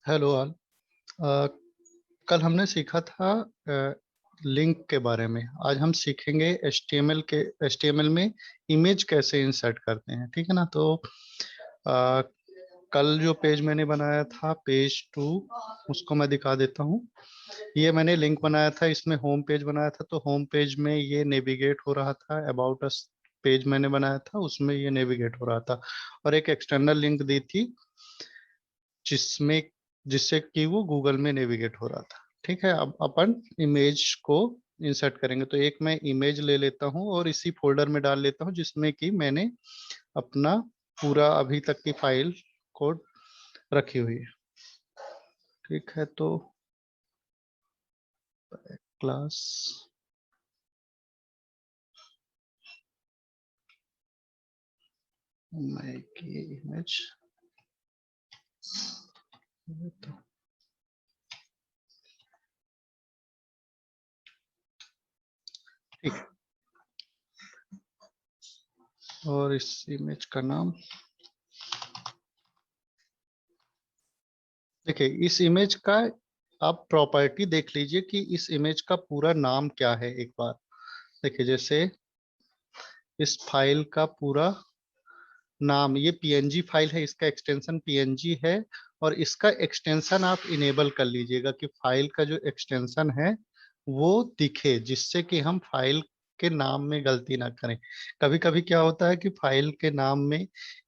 Hello all. अ, कल हमने सीखा था लिंक के बारे में। आज हम सीखेंगे एचटीएमएल में इमेज कैसे इंसर्ट करते हैं। ठीक है ना। तो अ, कल जो पेज मैंने बनाया था पेज 2, उसको मैं दिखा देता हूँ। ये मैंने लिंक बनाया था, इसमें होम पेज बनाया था, तो होम पेज में ये नेविगेट हो रहा था। अबाउट अस पेज मैंने बनाया था, उसमें ये नेविगेट हो रहा था। और एक एक्सटर्नल लिंक दी थी जिसमें जिससे कि वो गूगल में नेविगेट हो रहा था। ठीक है। अब अपन इमेज को इंसर्ट करेंगे, तो एक मैं इमेज ले लेता हूँ और इसी फोल्डर में डाल लेता हूँ जिसमें कि मैंने अपना पूरा अभी तक की फाइल कोड रखी हुई है। ठीक है। तो क्लास मेक इमेज, ठीक है। और इस इमेज का नाम देखिए। इस इमेज का आप प्रॉपर्टी देख लीजिए कि इस इमेज का पूरा नाम क्या है। एक बार देखिए, जैसे इस फाइल का पूरा नाम, ये पीएनजी फाइल है, इसका एक्सटेंशन पीएनजी है। और इसका एक्सटेंशन आप इनेबल कर लीजिएगा कि फाइल का जो एक्सटेंशन है वो दिखे, जिससे कि हम फाइल के नाम में गलती ना करें। कभी कभी क्या होता है कि फाइल के नाम में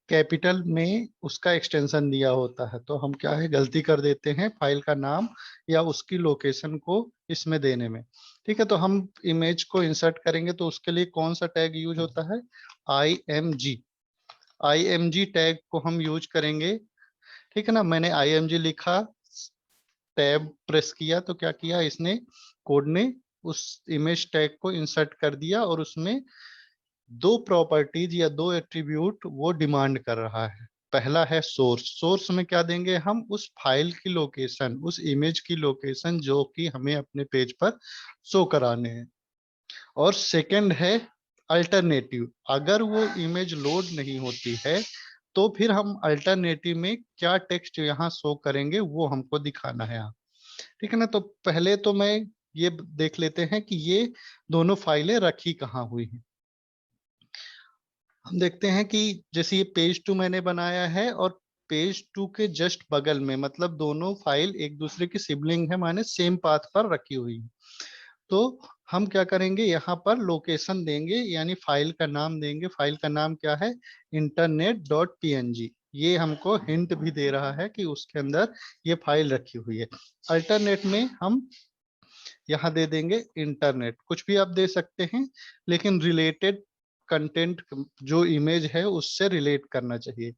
कैपिटल में उसका एक्सटेंशन दिया होता है, तो हम क्या है गलती कर देते हैं फाइल का नाम या उसकी लोकेशन को इसमें देने में। ठीक है। तो हम इमेज को इंसर्ट करेंगे तो उसके लिए कौन सा टैग यूज होता है? IMG। IMG टैग को हम यूज करेंगे। ठीक है ना। मैंने IMG लिखा, टैब प्रेस किया तो क्या किया इसने, कोड ने उस इमेज टैग को इंसर्ट कर दिया और उसमें दो प्रॉपर्टीज या दो एट्रीब्यूट वो डिमांड कर रहा है। पहला है सोर्स। सोर्स में क्या देंगे हम? उस फाइल की लोकेशन, उस इमेज की लोकेशन जो कि हमें अपने पेज पर शो कराने हैं। और सेकंड है अल्टरनेटिव। अगर वो इमेज लोड नहीं होती है तो फिर हम अल्टरनेटिव में क्या टेक्स्ट यहाँ शो करेंगे वो हमको दिखाना है यहाँ। ठीक है ना। तो पहले तो मैं ये देख लेते हैं कि ये दोनों फाइलें रखी कहाँ हुई हैं। हम देखते हैं कि जैसे ये पेज 2 मैंने बनाया है और पेज 2 के जस्ट बगल में, मतलब दोनों फाइल एक दूसरे की सिबलिंग है, माने सेम पाथ पर रखी हुई है। तो हम क्या करेंगे, यहाँ पर लोकेशन देंगे, यानी फाइल का नाम देंगे। फाइल का नाम क्या है? internet.png। ये हमको हिंट भी दे रहा है कि उसके अंदर ये फाइल रखी हुई है। अल्टरनेट में हम यहाँ दे देंगे इंटरनेट, कुछ भी आप दे सकते हैं, लेकिन रिलेटेड कंटेंट जो इमेज है उससे रिलेट करना चाहिए,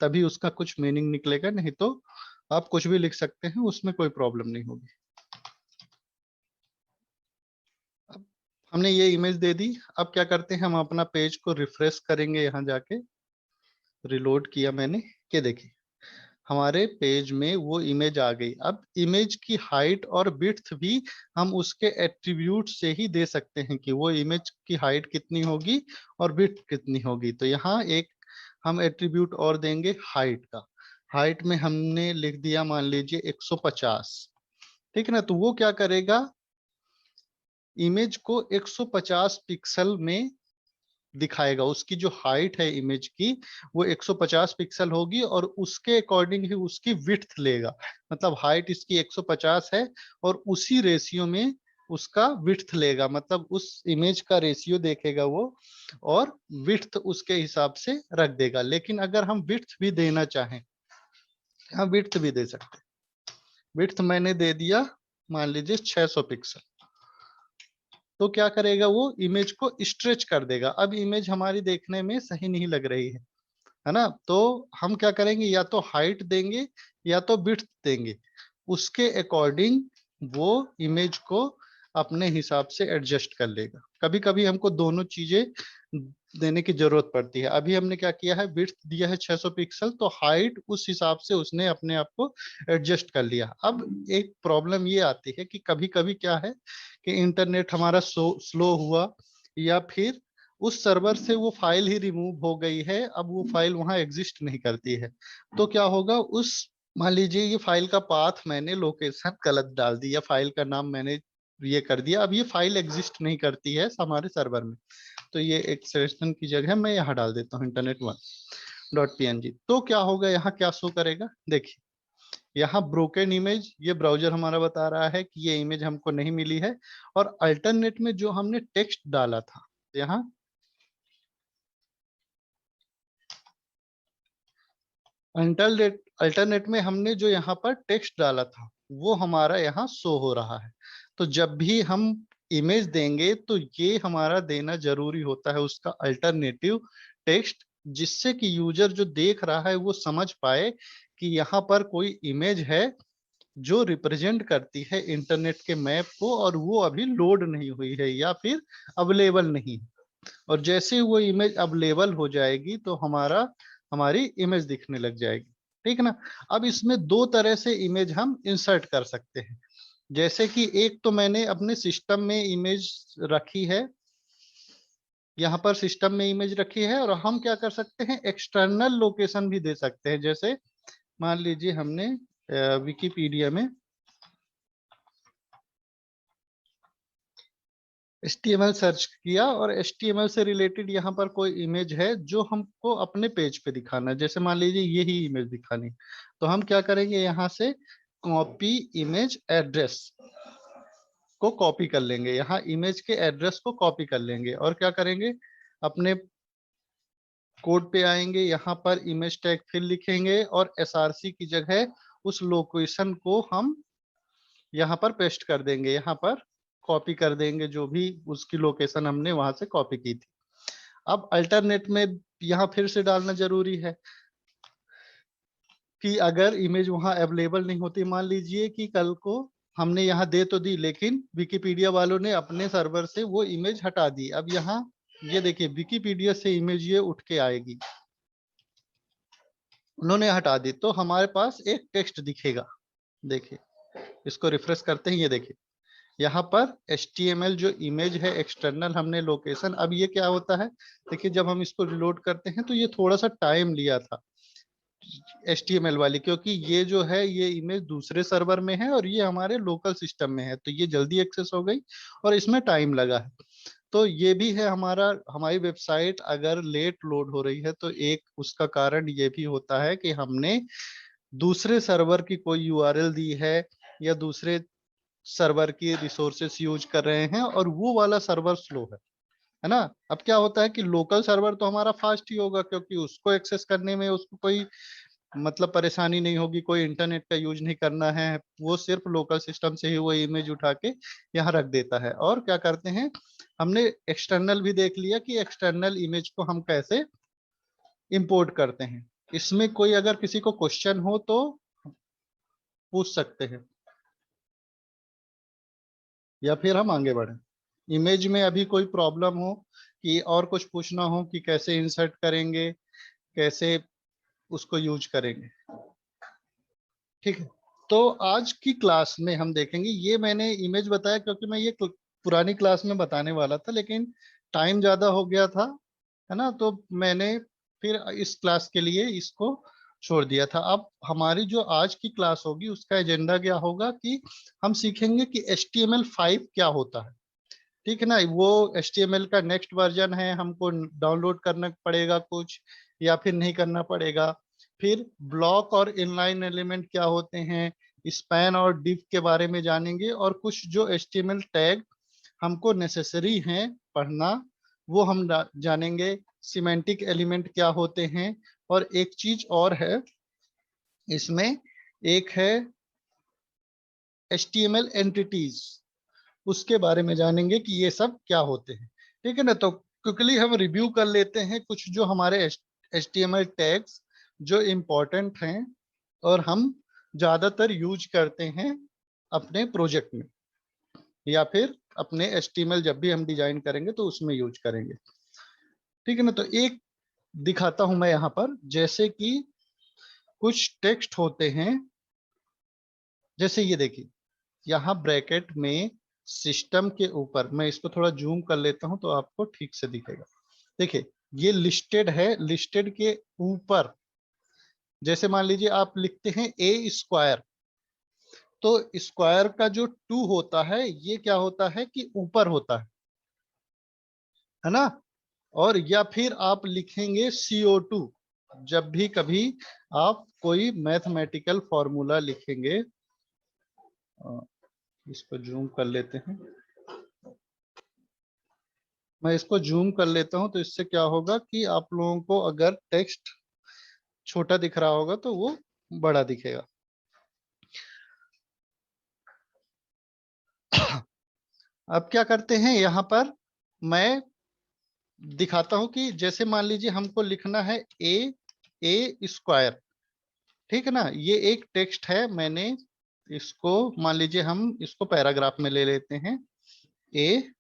तभी उसका कुछ मीनिंग निकलेगा। नहीं तो आप कुछ भी लिख सकते हैं, उसमें कोई प्रॉब्लम नहीं होगी। अब हमने ये इमेज दे दी। अब क्या करते हैं, हम अपना पेज को रिफ्रेश करेंगे। यहाँ जाके रिलोड किया मैंने, ये देखिए हमारे पेज में वो इमेज आ गई। अब इमेज की हाइट और विड्थ भी हम उसके एट्रीब्यूट से ही दे सकते हैं कि वो इमेज की हाइट कितनी होगी और विड्थ कितनी होगी। तो यहाँ एक हम एट्रीब्यूट और देंगे हाइट का। हाइट में हमने लिख दिया मान लीजिए 150। ठीक है ना। तो वो क्या करेगा, इमेज को 150 पिक्सल में दिखाएगा। उसकी जो हाइट है इमेज की वो 150 पिक्सल होगी और उसके अकॉर्डिंग ही उसकी विड्थ लेगा। मतलब हाइट इसकी 150 है और उसी रेशियो में उसका विड्थ लेगा, मतलब उस इमेज का रेशियो देखेगा वो और विड्थ उसके हिसाब से रख देगा। लेकिन अगर हम विड्थ भी देना चाहें, हम विड्थ भी दे सकते हैं। विड्थ मैंने दे दिया मान लीजिए 600 पिक्सल। तो क्या करेगा, वो इमेज को स्ट्रेच कर देगा। अब इमेज हमारी देखने में सही नहीं लग रही है ना। तो हम क्या करेंगे, या तो हाइट देंगे या तो विड्थ देंगे, उसके अकॉर्डिंग वो इमेज को अपने हिसाब से एडजस्ट कर लेगा। कभी कभी हमको दोनों चीजें देने की जरूरत पड़ती है। अभी हमने क्या किया है, विड्थ दिया है 600 पिक्सल, तो हाइट उस हिसाब से उसने अपने आप को एडजस्ट कर लिया। अब एक प्रॉब्लम ये आती है कि कभी कभी क्या है कि इंटरनेट हमारा स्लो हुआ, या फिर उस सर्वर से वो फाइल ही रिमूव हो गई है, अब वो फाइल वहां एग्जिस्ट नहीं करती है। तो क्या होगा, उस मान लीजिए ये फाइल का पाथ मैंने लोकेशन गलत डाल दी, या फाइल का नाम मैंने ये कर दिया, अब ये फाइल एग्जिस्ट नहीं करती है हमारे सर्वर में। तो ये एक सजेशन की जगह मैं यहाँ डाल देता हूँ internet1.png। तो क्या होगा, यहाँ क्या शो करेगा, देखिए यहाँ ब्रोकन इमेज, ये ब्राउजर हमारा बता रहा है कि ये इमेज हमको नहीं मिली है। और अल्टरनेट में जो हमने टेक्स्ट डाला था, यहाँ अल्टरनेट में हमने जो यहाँ पर टेक्स्ट डाला था वो हमारा यहाँ शो हो रहा है। तो जब भी हम इमेज देंगे तो ये हमारा देना जरूरी होता है उसका अल्टरनेटिव टेक्स्ट, जिससे कि यूजर जो देख रहा है वो समझ पाए कि यहाँ पर कोई इमेज है जो रिप्रेजेंट करती है इंटरनेट के मैप को, और वो अभी लोड नहीं हुई है या फिर अवेलेबल नहीं है। और जैसे वो इमेज अवेलेबल हो जाएगी तो हमारी इमेज दिखने लग जाएगी। ठीक ना। अब इसमें दो तरह से इमेज हम इंसर्ट कर सकते हैं। जैसे कि एक तो मैंने अपने सिस्टम में इमेज रखी है, यहाँ पर सिस्टम में इमेज रखी है, और हम क्या कर सकते हैं, एक्सटर्नल लोकेशन भी दे सकते हैं। जैसे मान लीजिए हमने विकिपीडिया में HTML सर्च किया, और HTML से रिलेटेड यहाँ पर कोई इमेज है जो हमको अपने पेज पे दिखाना है। जैसे मान लीजिए यही इमेज दिखानी, तो हम क्या करेंगे, यहाँ से कॉपी इमेज एड्रेस को कॉपी कर लेंगे, यहाँ इमेज के एड्रेस को कॉपी कर लेंगे, और क्या करेंगे, अपने कोड पे आएंगे, यहाँ पर इमेज टैग फिर लिखेंगे, और SRC की जगह उस लोकेशन को हम यहाँ पर पेस्ट कर देंगे, यहाँ पर कॉपी कर देंगे जो भी उसकी लोकेशन हमने वहां से कॉपी की थी। अब अल्टरनेट में यहाँ फिर से डालना जरूरी है कि अगर इमेज वहां अवेलेबल नहीं होती, मान लीजिए कि कल को हमने यहाँ दे तो दी, लेकिन विकिपीडिया वालों ने अपने सर्वर से वो इमेज हटा दी। अब यहाँ ये देखिए विकिपीडिया से इमेज ये उठ के आएगी, उन्होंने हटा दी, तो हमारे पास एक टेक्स्ट दिखेगा। देखिए इसको रिफ्रेश करते हैं, ये देखिए यहाँ पर HTML जो इमेज है एक्सटर्नल हमने लोकेशन। अब ये क्या होता है, देखिए जब हम इसको रिलोड करते हैं तो ये थोड़ा सा टाइम लिया था HTML वाली, क्योंकि ये जो है ये इमेज दूसरे सर्वर में है और ये हमारे लोकल सिस्टम में है, तो ये जल्दी एक्सेस हो गई और इसमें टाइम लगा है। तो ये भी है हमारी वेबसाइट अगर लेट लोड हो रही है तो एक उसका कारण ये भी होता है कि हमने दूसरे सर्वर की कोई यूआरएल दी है, या दूसरे सर्वर की रिसोर्सेस यूज कर रहे हैं, और वो वाला सर्वर स्लो है ना। अब क्या होता है कि लोकल सर्वर तो हमारा फास्ट ही होगा, क्योंकि उसको एक्सेस करने में उसको कोई मतलब परेशानी नहीं होगी, कोई इंटरनेट का यूज नहीं करना है, वो सिर्फ लोकल सिस्टम से ही वो इमेज उठा के यहाँ रख देता है। और क्या करते हैं, हमने एक्सटर्नल भी देख लिया कि एक्सटर्नल इमेज को हम कैसे इंपोर्ट करते हैं। इसमें कोई अगर किसी को क्वेश्चन हो तो पूछ सकते हैं, या फिर हम आगे बढ़े। इमेज में अभी कोई प्रॉब्लम हो कि और कुछ पूछना हो कि कैसे इंसर्ट करेंगे, कैसे उसको यूज करेंगे। ठीक है। तो आज की क्लास में हम देखेंगे, ये मैंने इमेज बताया क्योंकि मैं ये पुरानी क्लास में बताने वाला था, लेकिन टाइम ज्यादा हो गया था, है ना, तो मैंने फिर इस क्लास के लिए इसको छोड़ दिया था। अब हमारी जो आज की क्लास होगी उसका एजेंडा क्या होगा कि हम सीखेंगे कि HTML5 क्या होता है। ठीक है ना, वो HTML का नेक्स्ट वर्जन है, हमको डाउनलोड करना पड़ेगा कुछ, या फिर नहीं करना पड़ेगा। फिर ब्लॉक और इनलाइन एलिमेंट क्या होते हैं, स्पैन और डिव के बारे में जानेंगे, और कुछ जो HTML टैग हमको नेसेसरी हैं पढ़ना वो हम जानेंगे। सिमेंटिक एलिमेंट क्या होते हैं, और एक चीज और है इसमें, एक है HTML एंटिटीज, उसके बारे में जानेंगे कि ये सब क्या होते हैं। ठीक है ना, तो क्विकली हम रिव्यू कर लेते हैं कुछ जो हमारे HTML टैग्स जो इम्पोर्टेंट हैं और हम ज्यादातर यूज करते हैं अपने प्रोजेक्ट में, या फिर अपने HTML जब भी हम डिजाइन करेंगे तो उसमें यूज करेंगे। ठीक है ना। तो एक दिखाता हूं मैं यहाँ पर, जैसे कि कुछ टेक्स्ट होते हैं, जैसे ये देखिए यहाँ ब्रैकेट में सिस्टम के ऊपर, मैं इसको थोड़ा जूम कर लेता हूं तो आपको ठीक से दिखेगा। देखिए ये लिस्टेड है, लिस्टेड के ऊपर जैसे मान लीजिए आप लिखते हैं ए स्क्वायर, तो स्क्वायर का जो टू होता है ये क्या होता है कि ऊपर होता है ना। और या फिर आप लिखेंगे CO2, जब भी कभी आप कोई मैथमेटिकल फॉर्मूला लिखेंगे। इसको जूम कर लेते हैं, मैं इसको जूम कर लेता हूं, तो इससे क्या होगा कि आप लोगों को अगर टेक्स्ट छोटा दिख रहा होगा तो वो बड़ा दिखेगा। अब क्या करते हैं यहाँ पर, मैं दिखाता हूं कि जैसे मान लीजिए हमको लिखना है ए स्क्वायर, ठीक है ना। ये एक टेक्स्ट है, मैंने इसको मान लीजिए हम इसको पैराग्राफ में ले लेते हैं, ए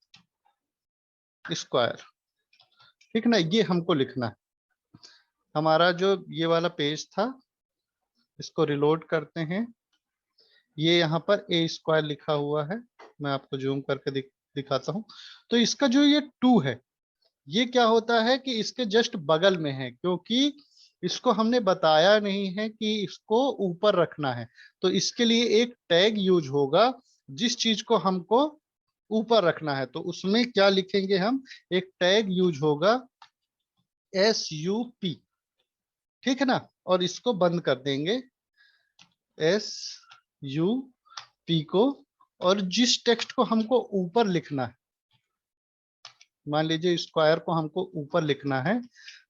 स्क्वायर, ठीक है ना। ये हमको लिखना है, हमारा जो ये वाला पेज था इसको रिलोड करते हैं। ये यहाँ पर ए स्क्वायर लिखा हुआ है, मैं आपको जूम करके दिखाता हूँ। तो इसका जो ये टू है, ये क्या होता है कि इसके जस्ट बगल में है, क्योंकि इसको हमने बताया नहीं है कि इसको ऊपर रखना है। तो इसके लिए एक टैग यूज होगा, जिस चीज को हमको ऊपर रखना है तो उसमें क्या लिखेंगे हम, एक टैग यूज होगा SUP, ठीक है ना। और इसको बंद कर देंगे SUP को। और जिस टेक्स्ट को हमको ऊपर लिखना है, मान लीजिए स्क्वायर को हमको ऊपर लिखना है,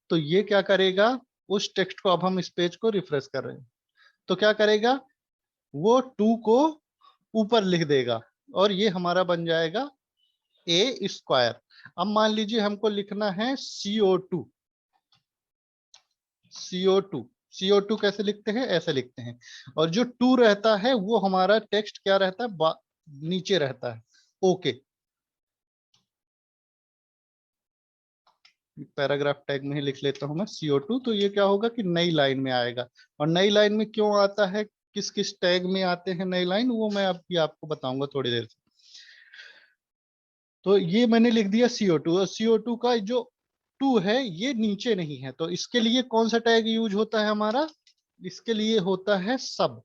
तो ये क्या करेगा, उस टेक्स्ट को, अब हम इस पेज को रिफ्रेश कर रहे हैं, तो क्या करेगा, वो टू को ऊपर लिख देगा और ये हमारा बन जाएगा ए स्क्वायर। अब मान लीजिए हमको लिखना है CO2, CO2, CO2 कैसे लिखते हैं, ऐसे लिखते हैं। और जो टू रहता है वो हमारा टेक्स्ट क्या रहता है, नीचे रहता है। ओके, पैराग्राफ टैग में ही लिख लेता हूं मैं CO2, तो ये क्या होगा कि नई लाइन में आएगा। और नई लाइन में क्यों आता है, किस किस टैग में आते हैं नई लाइन, वो मैं अभी आपको बताऊंगा थोड़ी देर से। तो ये मैंने लिख दिया CO2, और CO2 का जो टू है ये नीचे नहीं है, तो इसके लिए कौन सा टैग यूज होता है हमारा, इसके लिए होता है सब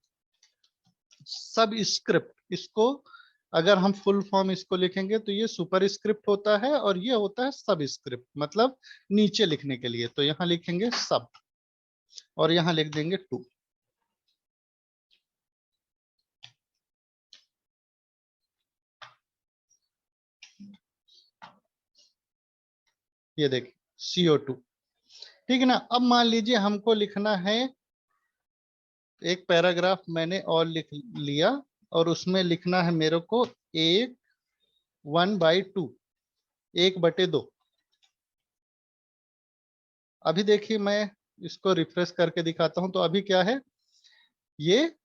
स्क्रिप्ट। इसको अगर हम फुल फॉर्म इसको लिखेंगे तो ये सुपर स्क्रिप्ट होता है, और ये होता है सब स्क्रिप्ट, मतलब नीचे लिखने के लिए। तो यहाँ लिखेंगे सब और यहाँ लिख देंगे टू। ये देखिए CO2, ठीक है ना। अब मान लीजिए हमको लिखना है, एक पैराग्राफ मैंने और लिख लिया, और उसमें लिखना है मेरे को एक 1/2, 1/2। अभी देखिए मैं इसको रिफ्रेश करके दिखाता हूं, तो अभी क्या है, ये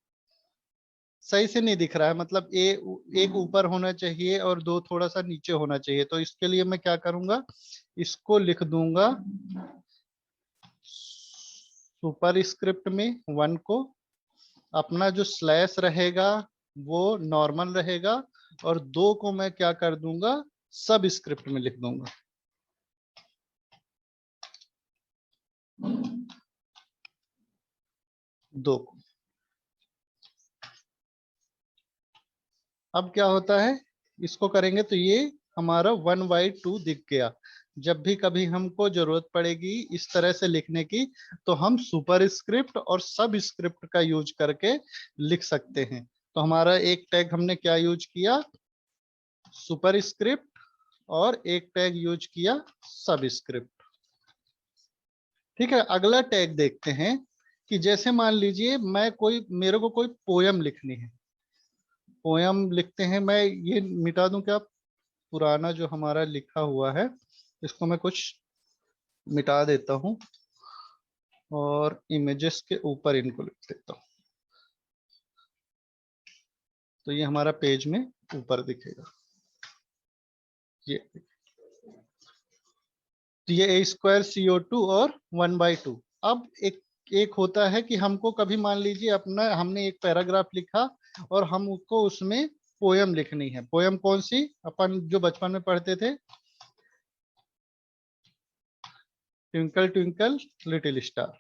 सही से नहीं दिख रहा है, मतलब एक ऊपर होना चाहिए और दो थोड़ा सा नीचे होना चाहिए। तो इसके लिए मैं क्या करूंगा, इसको लिख दूंगा सुपर स्क्रिप्ट में 1 को, अपना जो स्लैश रहेगा वो नॉर्मल रहेगा, और 2 को मैं क्या कर दूंगा, सब स्क्रिप्ट में लिख दूंगा। दो को, अब क्या होता है, इसको करेंगे तो ये हमारा 1/2 दिख गया। जब भी कभी हमको जरूरत पड़ेगी इस तरह से लिखने की, तो हम सुपर स्क्रिप्ट और सब स्क्रिप्ट का यूज करके लिख सकते हैं। तो हमारा एक टैग हमने क्या यूज किया, सुपर स्क्रिप्ट, और एक टैग यूज किया सब स्क्रिप्ट। ठीक है, अगला टैग देखते हैं कि जैसे मान लीजिए मेरे को कोई पोयम लिखनी है, पोयम लिखते हैं। मैं ये मिटा दूं क्या, पुराना जो हमारा लिखा हुआ है इसको मैं कुछ मिटा देता हूँ, और इमेजेस के ऊपर इनको लिख देता हूँ, तो ये हमारा पेज में ऊपर दिखेगा। ये तो ये a स्क्वायर CO2 और 1/2। अब एक होता है कि हमको कभी मान लीजिए अपना हमने एक पैराग्राफ लिखा और हमको उसमें पोयम लिखनी है। पोयम कौन सी? अपन जो बचपन में पढ़ते थे, twinkle twinkle little star.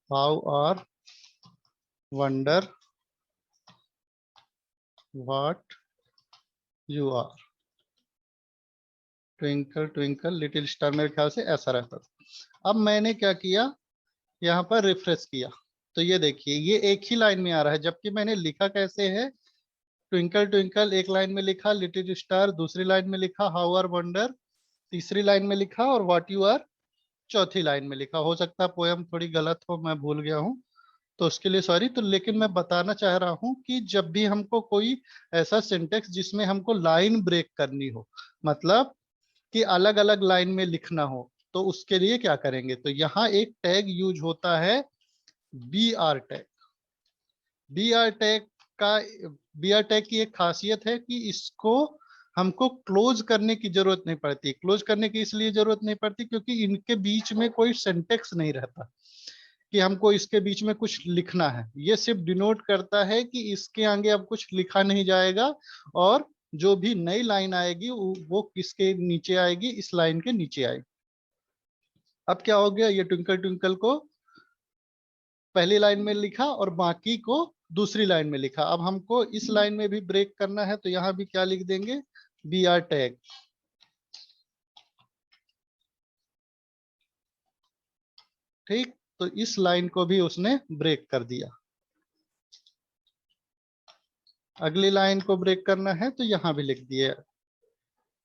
How are wonder what you are, twinkle twinkle little star, मेरे ख्याल से ऐसा रहता था। अब मैंने क्या किया, यहाँ पर रिफ्रेश किया तो ये देखिए ये एक ही लाइन में आ रहा है, जबकि मैंने लिखा कैसे है, ट्विंकल ट्विंकल एक लाइन में लिखा, लिटिल स्टार दूसरी लाइन में लिखा, हाउ आर वंडर तीसरी लाइन में लिखा और व्हाट यू आर चौथी लाइन में लिखा। हो सकता है पोयम थोड़ी गलत हो, मैं भूल गया हूँ, तो उसके लिए सॉरी। तो लेकिन मैं बताना चाह रहा हूँ कि जब भी हमको कोई ऐसा सिंटेक्स जिसमें हमको लाइन ब्रेक करनी हो, मतलब कि अलग अलग लाइन में लिखना हो, तो उसके लिए क्या करेंगे, तो यहाँ एक टैग यूज होता है BR टैग। BR टैग का BR टैग की एक खासियत है कि इसको हमको क्लोज करने की जरूरत नहीं पड़ती। क्लोज करने की इसलिए जरूरत नहीं पड़ती क्योंकि इनके बीच में कोई सेंटेक्स नहीं रहता कि हमको इसके बीच में कुछ लिखना है। ये सिर्फ डिनोट करता है कि इसके आगे अब कुछ लिखा नहीं जाएगा और जो भी नई लाइन आएगी वो किसके नीचे आएगी, इस लाइन के नीचे आएगी। अब क्या हो गया, ये ट्विंकल ट्विंकल को पहली लाइन में लिखा और बाकी को दूसरी लाइन में लिखा। अब हमको इस लाइन में भी ब्रेक करना है तो यहाँ भी क्या लिख देंगे, BR टैग। ठीक, तो इस लाइन को भी उसने ब्रेक कर दिया। अगली लाइन को ब्रेक करना है तो यहाँ भी लिख दिए,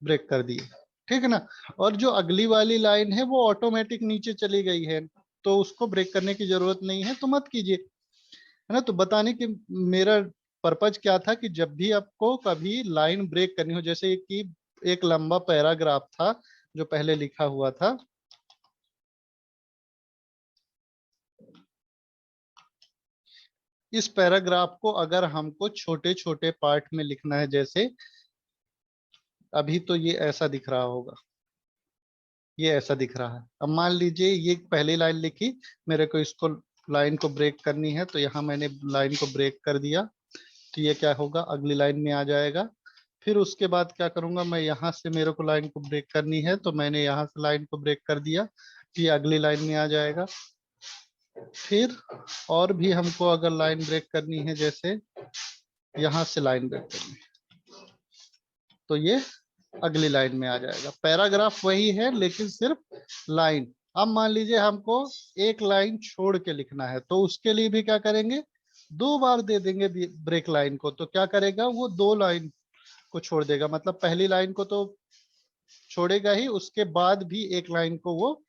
ब्रेक कर दिए। ठीक है ना। और जो अगली वाली लाइन है वो ऑटोमेटिक नीचे चली गई है, तो उसको ब्रेक करने की जरूरत नहीं है, तो मत कीजिए, है ना। तो बताने की मेरा पर्पज क्या था कि जब भी आपको कभी लाइन ब्रेक करनी हो, जैसे कि एक लंबा पैराग्राफ था जो पहले लिखा हुआ था, इस पैराग्राफ को अगर हमको छोटे छोटे पार्ट में लिखना है, जैसे अभी तो ये ऐसा दिख रहा होगा, ये ऐसा दिख रहा है। अब मान लीजिए ये पहली लाइन लिखी, मेरे को इसको लाइन को ब्रेक करनी है, तो यहाँ मैंने लाइन को ब्रेक कर दिया, तो ये क्या होगा, अगली लाइन में आ जाएगा। फिर उसके बाद क्या करूंगा, मैं यहाँ से मेरे को लाइन को ब्रेक करनी है, तो मैंने यहाँ से लाइन को ब्रेक कर दिया, तो ये अगली लाइन में आ जाएगा। फिर और भी हमको अगर लाइन ब्रेक करनी है, जैसे यहाँ से लाइन ब्रेक करनी है, तो ये अगली लाइन में आ जाएगा। पैराग्राफ वही है लेकिन सिर्फ लाइन। अब मान लीजिए हमको एक लाइन छोड़ के लिखना है, तो उसके लिए भी क्या करेंगे, 2 बार दे देंगे ब्रेक लाइन को, तो क्या करेगा वो 2 लाइन को छोड़ देगा, मतलब पहली लाइन को तो छोड़ेगा ही, उसके बाद भी एक लाइन को वो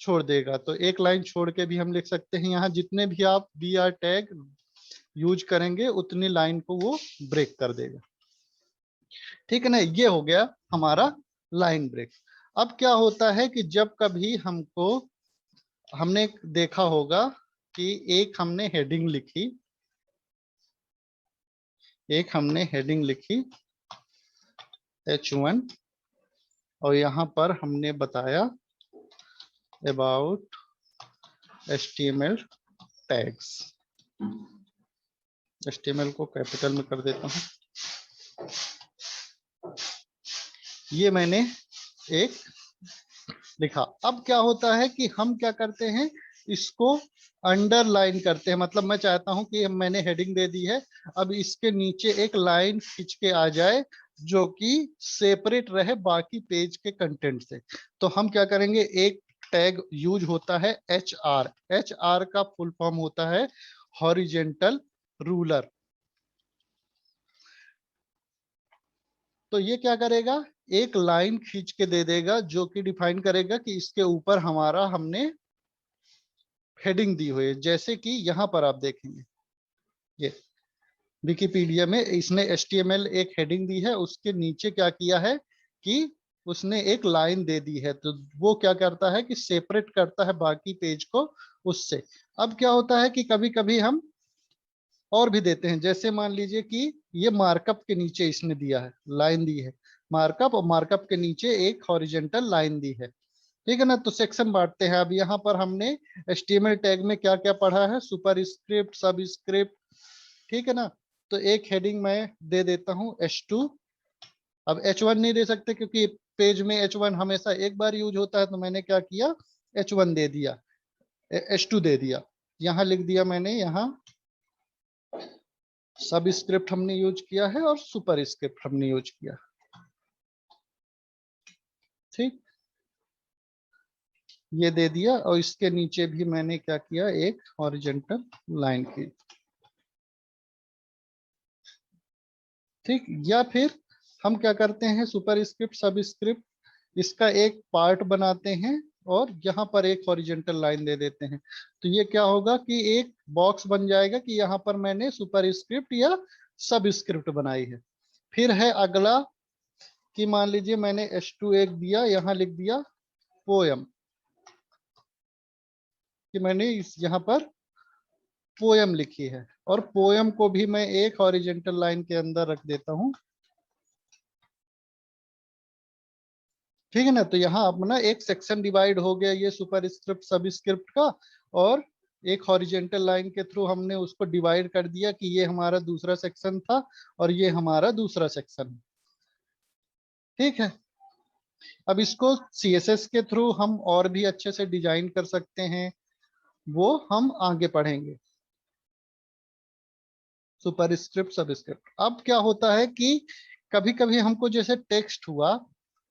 छोड़ देगा। तो एक लाइन छोड़ के भी हम लिख सकते हैं, यहाँ जितने भी आप BR टैग यूज करेंगे उतनी लाइन को वो ब्रेक कर देगा। ठीक है ना, ये हो गया हमारा लाइन ब्रेक। अब क्या होता है कि जब कभी हमको, हमने देखा होगा कि एक हमने हेडिंग लिखी H1 और यहाँ पर हमने बताया अबाउट HTML टैग्स। HTML को कैपिटल में कर देता हूँ। ये मैंने एक लिखा। अब क्या होता है कि हम क्या करते हैं, इसको अंडरलाइन करते हैं, मतलब मैं चाहता हूं कि मैंने हेडिंग दे दी है, अब इसके नीचे एक लाइन खींच के आ जाए जो कि सेपरेट रहे बाकी पेज के कंटेंट से। तो हम क्या करेंगे, एक टैग यूज होता है HR। HR का फुल फॉर्म होता है हॉरिजेंटल रूलर। तो ये क्या करेगा, एक लाइन खींच के दे देगा जो कि डिफाइन करेगा कि इसके ऊपर हमारा हमने हेडिंग दी हुई है। जैसे कि यहाँ पर आप देखेंगे, ये विकिपीडिया में इसने HTML एक हेडिंग दी है, उसके नीचे क्या किया है कि उसने एक लाइन दे दी है, तो वो क्या करता है कि सेपरेट करता है बाकी पेज को उससे। अब क्या होता है कि कभी कभी हम और भी देते हैं। जैसे मान लीजिए कि ये मार्कअप के नीचे इसने दिया है, लाइन दी है मार्कअप, और मार्कअप के नीचे एक हॉरिजेंटल लाइन दी है, ठीक है ना। तो सेक्शन बांटते हैं। अब यहाँ पर हमने HTML टैग में क्या क्या पढ़ा है, सुपर स्क्रिप्ट, सब स्क्रिप्ट, ठीक है ना। तो एक हेडिंग मैं दे देता हूँ H2। अब H1 नहीं दे सकते क्योंकि पेज में H1 हमेशा एक बार यूज होता है, तो मैंने क्या किया, H1 दे दिया, H2 दे दिया। यहाँ लिख दिया मैंने, यहाँ सब स्क्रिप्ट हमने यूज किया है और सुपर स्क्रिप्ट हमने यूज किया, ठीक। ये दे दिया, और इसके नीचे भी मैंने क्या किया, एक हॉरिजेंटल लाइन की, ठीक। या फिर हम क्या करते हैं, सुपर स्क्रिप्ट सब स्क्रिप्ट, इसका एक पार्ट बनाते हैं और यहाँ पर एक हॉरिजेंटल लाइन दे देते हैं। तो ये क्या होगा कि एक बॉक्स बन जाएगा कि यहाँ पर मैंने सुपर स्क्रिप्ट या सब स्क्रिप्ट बनाई है। फिर है अगला कि मान लीजिए मैंने H2 एक दिया, यहाँ लिख दिया पोयम, कि मैंने इस यहाँ पर पोयम लिखी है, और पोयम को भी मैं एक हॉरिजेंटल लाइन के अंदर रख देता हूँ, ठीक है ना। तो यहाँ अपना एक सेक्शन डिवाइड हो गया, ये सुपर स्क्रिप्ट सब स्क्रिप्ट का, और एक हॉरिजेंटल लाइन के थ्रू हमने उसको डिवाइड कर दिया कि ये हमारा दूसरा सेक्शन था और ये हमारा दूसरा सेक्शन है, ठीक है। अब इसको CSS के थ्रू हम और भी अच्छे से डिजाइन कर सकते हैं, वो हम आगे पढ़ेंगे। सुपर स्क्रिप्ट सब स्क्रिप्ट, अब क्या होता है कि कभी कभी हमको जैसे टेक्स्ट हुआ,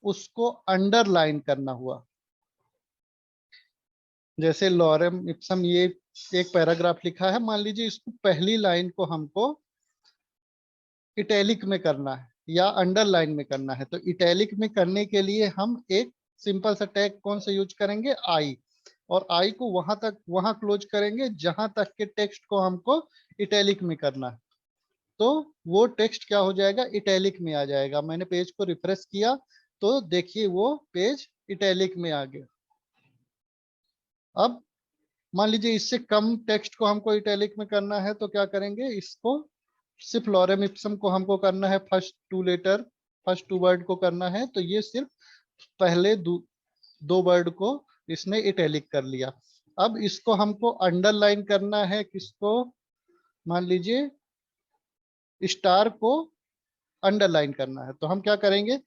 उसको अंडरलाइन करना हुआ, जैसे लॉरेम इप्सम, ये एक पैराग्राफ लिखा है, मान लीजिए इसको पहली लाइन को हमको इटैलिक में करना है या अंडरलाइन में करना है। तो इटैलिक में करने के लिए हम एक सिंपल सा टैग कौन सा यूज करेंगे, आई, और आई को वहां तक वहां क्लोज करेंगे जहां तक के टेक्स्ट को हमको इटैलिक में करना है। तो वो टेक्स्ट क्या हो जाएगा, इटैलिक में आ जाएगा। मैंने पेज को रिफ्रेश किया तो देखिए वो पेज इटैलिक में आ गया। अब मान लीजिए इससे कम टेक्स्ट को हमको इटैलिक में करना है, तो क्या करेंगे, इसको सिर्फ लॉरेम इप्सम को हमको करना है, फर्स्ट टू वर्ड को करना है, तो ये सिर्फ पहले दो वर्ड को इसने इटैलिक कर लिया। अब इसको हमको अंडरलाइन करना है, किसको, मान लीजिए स्टार को अंडरलाइन करना है, तो हम क्या करेंगे,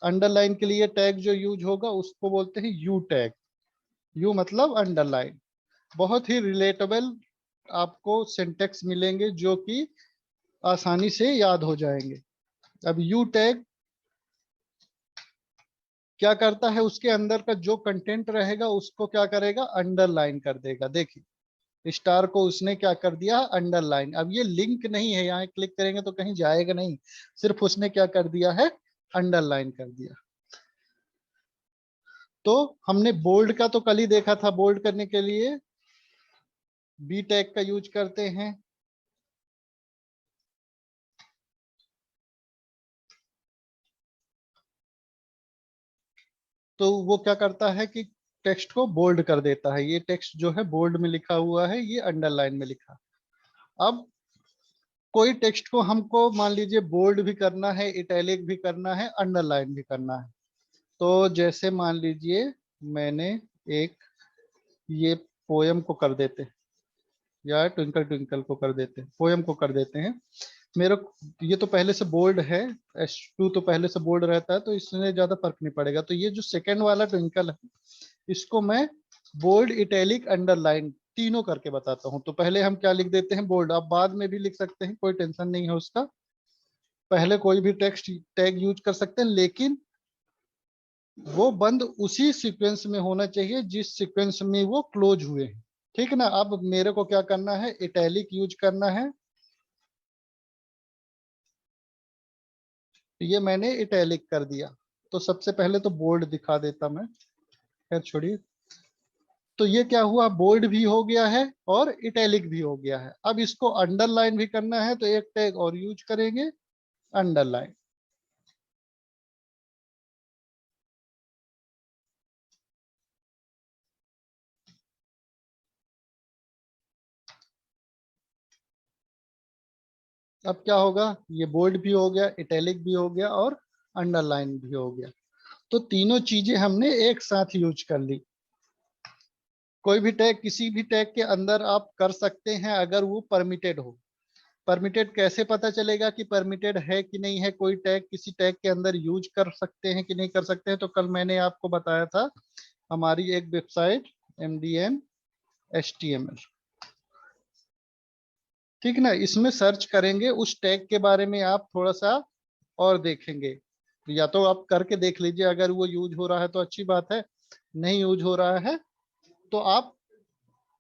अंडरलाइन के लिए टैग जो यूज होगा उसको बोलते हैं यू टैग। यू मतलब अंडरलाइन। बहुत ही रिलेटेबल आपको सिंटेक्स मिलेंगे जो कि आसानी से याद हो जाएंगे। अब यू टैग क्या करता है, उसके अंदर का जो कंटेंट रहेगा उसको क्या करेगा, अंडरलाइन कर देगा। देखिए स्टार को उसने क्या कर दिया, अंडरलाइन। अब ये लिंक नहीं है, यहाँ क्लिक करेंगे तो कहीं जाएगा नहीं, सिर्फ उसने क्या कर दिया है, अंडरलाइन कर दिया। तो हमने बोल्ड का तो कल ही देखा था, बोल्ड करने के लिए बी टैग का यूज करते हैं। तो वो क्या करता है कि टेक्स्ट को बोल्ड कर देता है। ये टेक्स्ट जो है बोल्ड में लिखा हुआ है, ये अंडरलाइन में लिखा। अब कोई टेक्स्ट को हमको मान लीजिए बोल्ड भी करना है, इटैलिक भी करना है, अंडरलाइन भी करना है। तो जैसे मान लीजिए मैंने एक, ये पोयम को कर देते हैं, या ट्विंकल ट्विंकल को कर देते हैं, पोयम को कर देते हैं। मेरे ये तो पहले से बोल्ड है, H2 तो पहले से बोल्ड रहता है, तो इसमें ज्यादा फर्क नहीं पड़ेगा। तो ये जो सेकंड वाला ट्विंकल है, इसको मैं बोल्ड इटैलिक अंडरलाइन तीनों करके बताता हूँ। तो पहले हम क्या लिख देते हैं, बोल्ड। आप बाद में भी लिख सकते हैं, कोई टेंशन नहीं है उसका। पहले कोई भी टेक्स्ट टैग यूज कर सकते हैं, लेकिन वो बंद उसी सीक्वेंस में होना चाहिए जिस सीक्वेंस में वो क्लोज हुए हैं, ठीक है ना। अब मेरे को क्या करना है, इटैलिक यूज करना है, तो ये मैंने इटैलिक कर दिया। तो सबसे पहले तो बोल्ड दिखा देता मैं, खैर छोड़िए। तो ये क्या हुआ, बोल्ड भी हो गया है और इटैलिक भी हो गया है। अब इसको अंडरलाइन भी करना है, तो एक टैग और यूज करेंगे, अंडरलाइन। अब क्या होगा, ये बोल्ड भी हो गया, इटैलिक भी हो गया और अंडरलाइन भी हो गया। तो तीनों चीजें हमने एक साथ यूज कर ली। कोई भी टैग किसी भी टैग के अंदर आप कर सकते हैं अगर वो परमिटेड हो। परमिटेड कैसे पता चलेगा कि परमिटेड है कि नहीं है, कोई टैग किसी टैग के अंदर यूज कर सकते हैं कि नहीं कर सकते हैं? तो कल मैंने आपको बताया था हमारी एक वेबसाइट MDN HTML, ठीक ना, इसमें सर्च करेंगे उस टैग के बारे में आप थोड़ा सा और देखेंगे। तो या तो आप करके देख लीजिए, अगर वो यूज हो रहा है तो अच्छी बात है, नहीं यूज हो रहा है तो आप